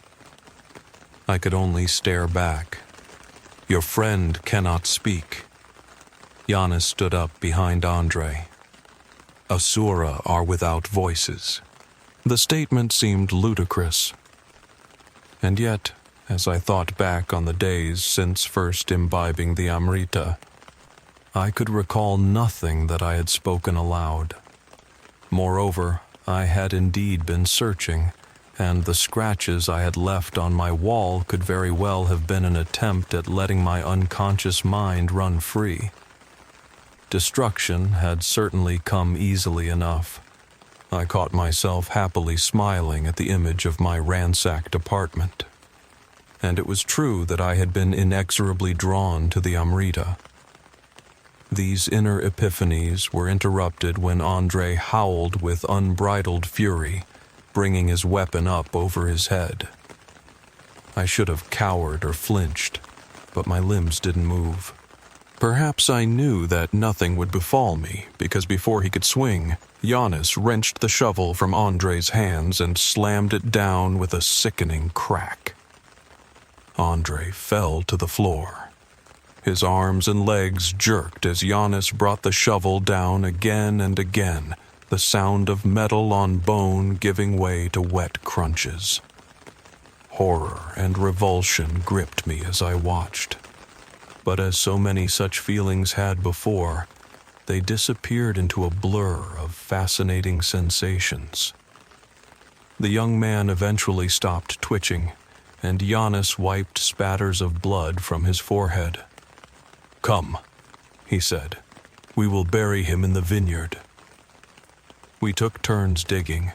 I could only stare back. "Your friend cannot speak." Giannis stood up behind Andre. Asura are without voices. The statement seemed ludicrous. And yet, as I thought back on the days since first imbibing the Amrita, I could recall nothing that I had spoken aloud. Moreover, I had indeed been searching, and the scratches I had left on my wall could very well have been an attempt at letting my unconscious mind run free. Destruction had certainly come easily enough. I caught myself happily smiling at the image of my ransacked apartment. And it was true that I had been inexorably drawn to the Amrita. These inner epiphanies were interrupted when Andre howled with unbridled fury, bringing his weapon up over his head. I should have cowered or flinched, but my limbs didn't move. Perhaps I knew that nothing would befall me, because before he could swing, Giannis wrenched the shovel from Andre's hands and slammed it down with a sickening crack. Andre fell to the floor. His arms and legs jerked as Giannis brought the shovel down again and again, the sound of metal on bone giving way to wet crunches. Horror and revulsion gripped me as I watched. But as so many such feelings had before, they disappeared into a blur of fascinating sensations. The young man eventually stopped twitching, and Giannis wiped spatters of blood from his forehead. "Come," he said. "We will bury him in the vineyard." We took turns digging,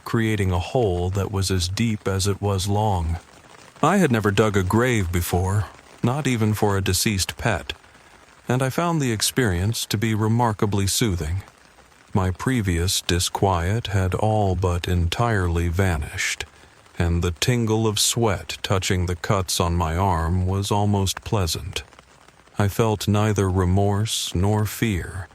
creating a hole that was as deep as it was long. I had never dug a grave before, not even for a deceased pet, and I found the experience to be remarkably soothing. My previous disquiet had all but entirely vanished, and the tingle of sweat touching the cuts on my arm was almost pleasant. I felt neither remorse nor fear,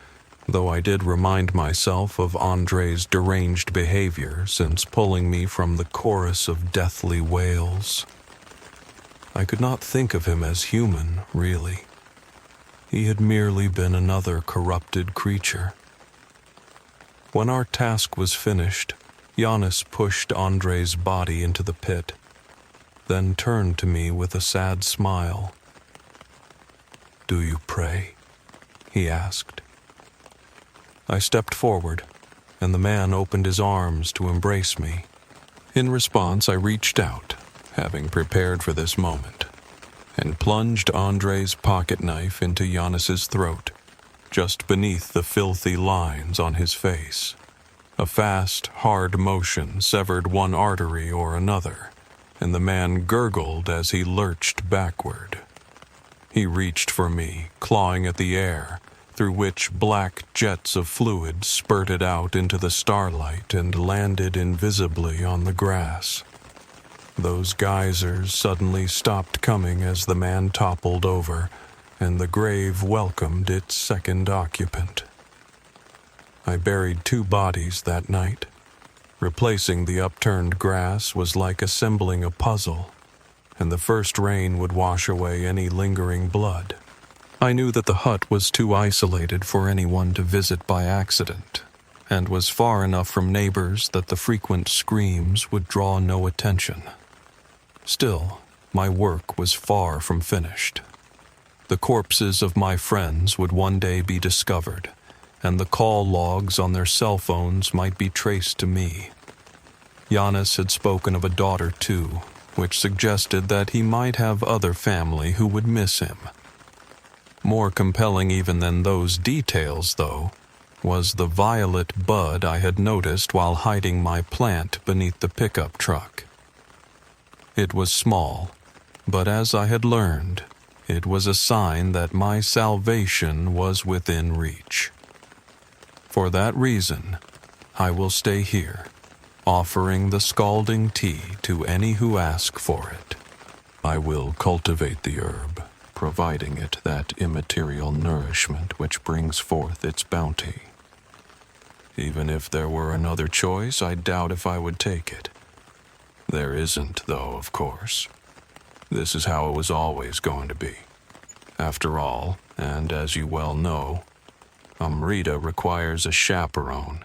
though I did remind myself of Andre's deranged behavior since pulling me from the chorus of deathly wails. I could not think of him as human, really. He had merely been another corrupted creature. When our task was finished, Giannis pushed Andre's body into the pit, then turned to me with a sad smile. "Do you pray?" he asked. I stepped forward, and the man opened his arms to embrace me. In response, I reached out, having prepared for this moment, and plunged Andre's pocket knife into Giannis's throat, just beneath the filthy lines on his face. A fast, hard motion severed one artery or another, and the man gurgled as he lurched backward. He reached for me, clawing at the air, through which black jets of fluid spurted out into the starlight and landed invisibly on the grass. Those geysers suddenly stopped coming as the man toppled over, and the grave welcomed its second occupant. I buried 2 bodies that night. Replacing the upturned grass was like assembling a puzzle, and the first rain would wash away any lingering blood. I knew that the hut was too isolated for anyone to visit by accident, and was far enough from neighbors that the frequent screams would draw no attention. Still, my work was far from finished. The corpses of my friends would one day be discovered, and the call logs on their cell phones might be traced to me. Giannis had spoken of a daughter too, which suggested that he might have other family who would miss him. More compelling even than those details, though, was the violet bud I had noticed while hiding my plant beneath the pickup truck. It was small, but as I had learned, it was a sign that my salvation was within reach. For that reason, I will stay here, offering the scalding tea to any who ask for it. I will cultivate the herb, providing it that immaterial nourishment which brings forth its bounty. Even if there were another choice, I doubt if I would take it. There isn't, though, of course. This is how it was always going to be. After all, and as you well know, Amrita requires a chaperone.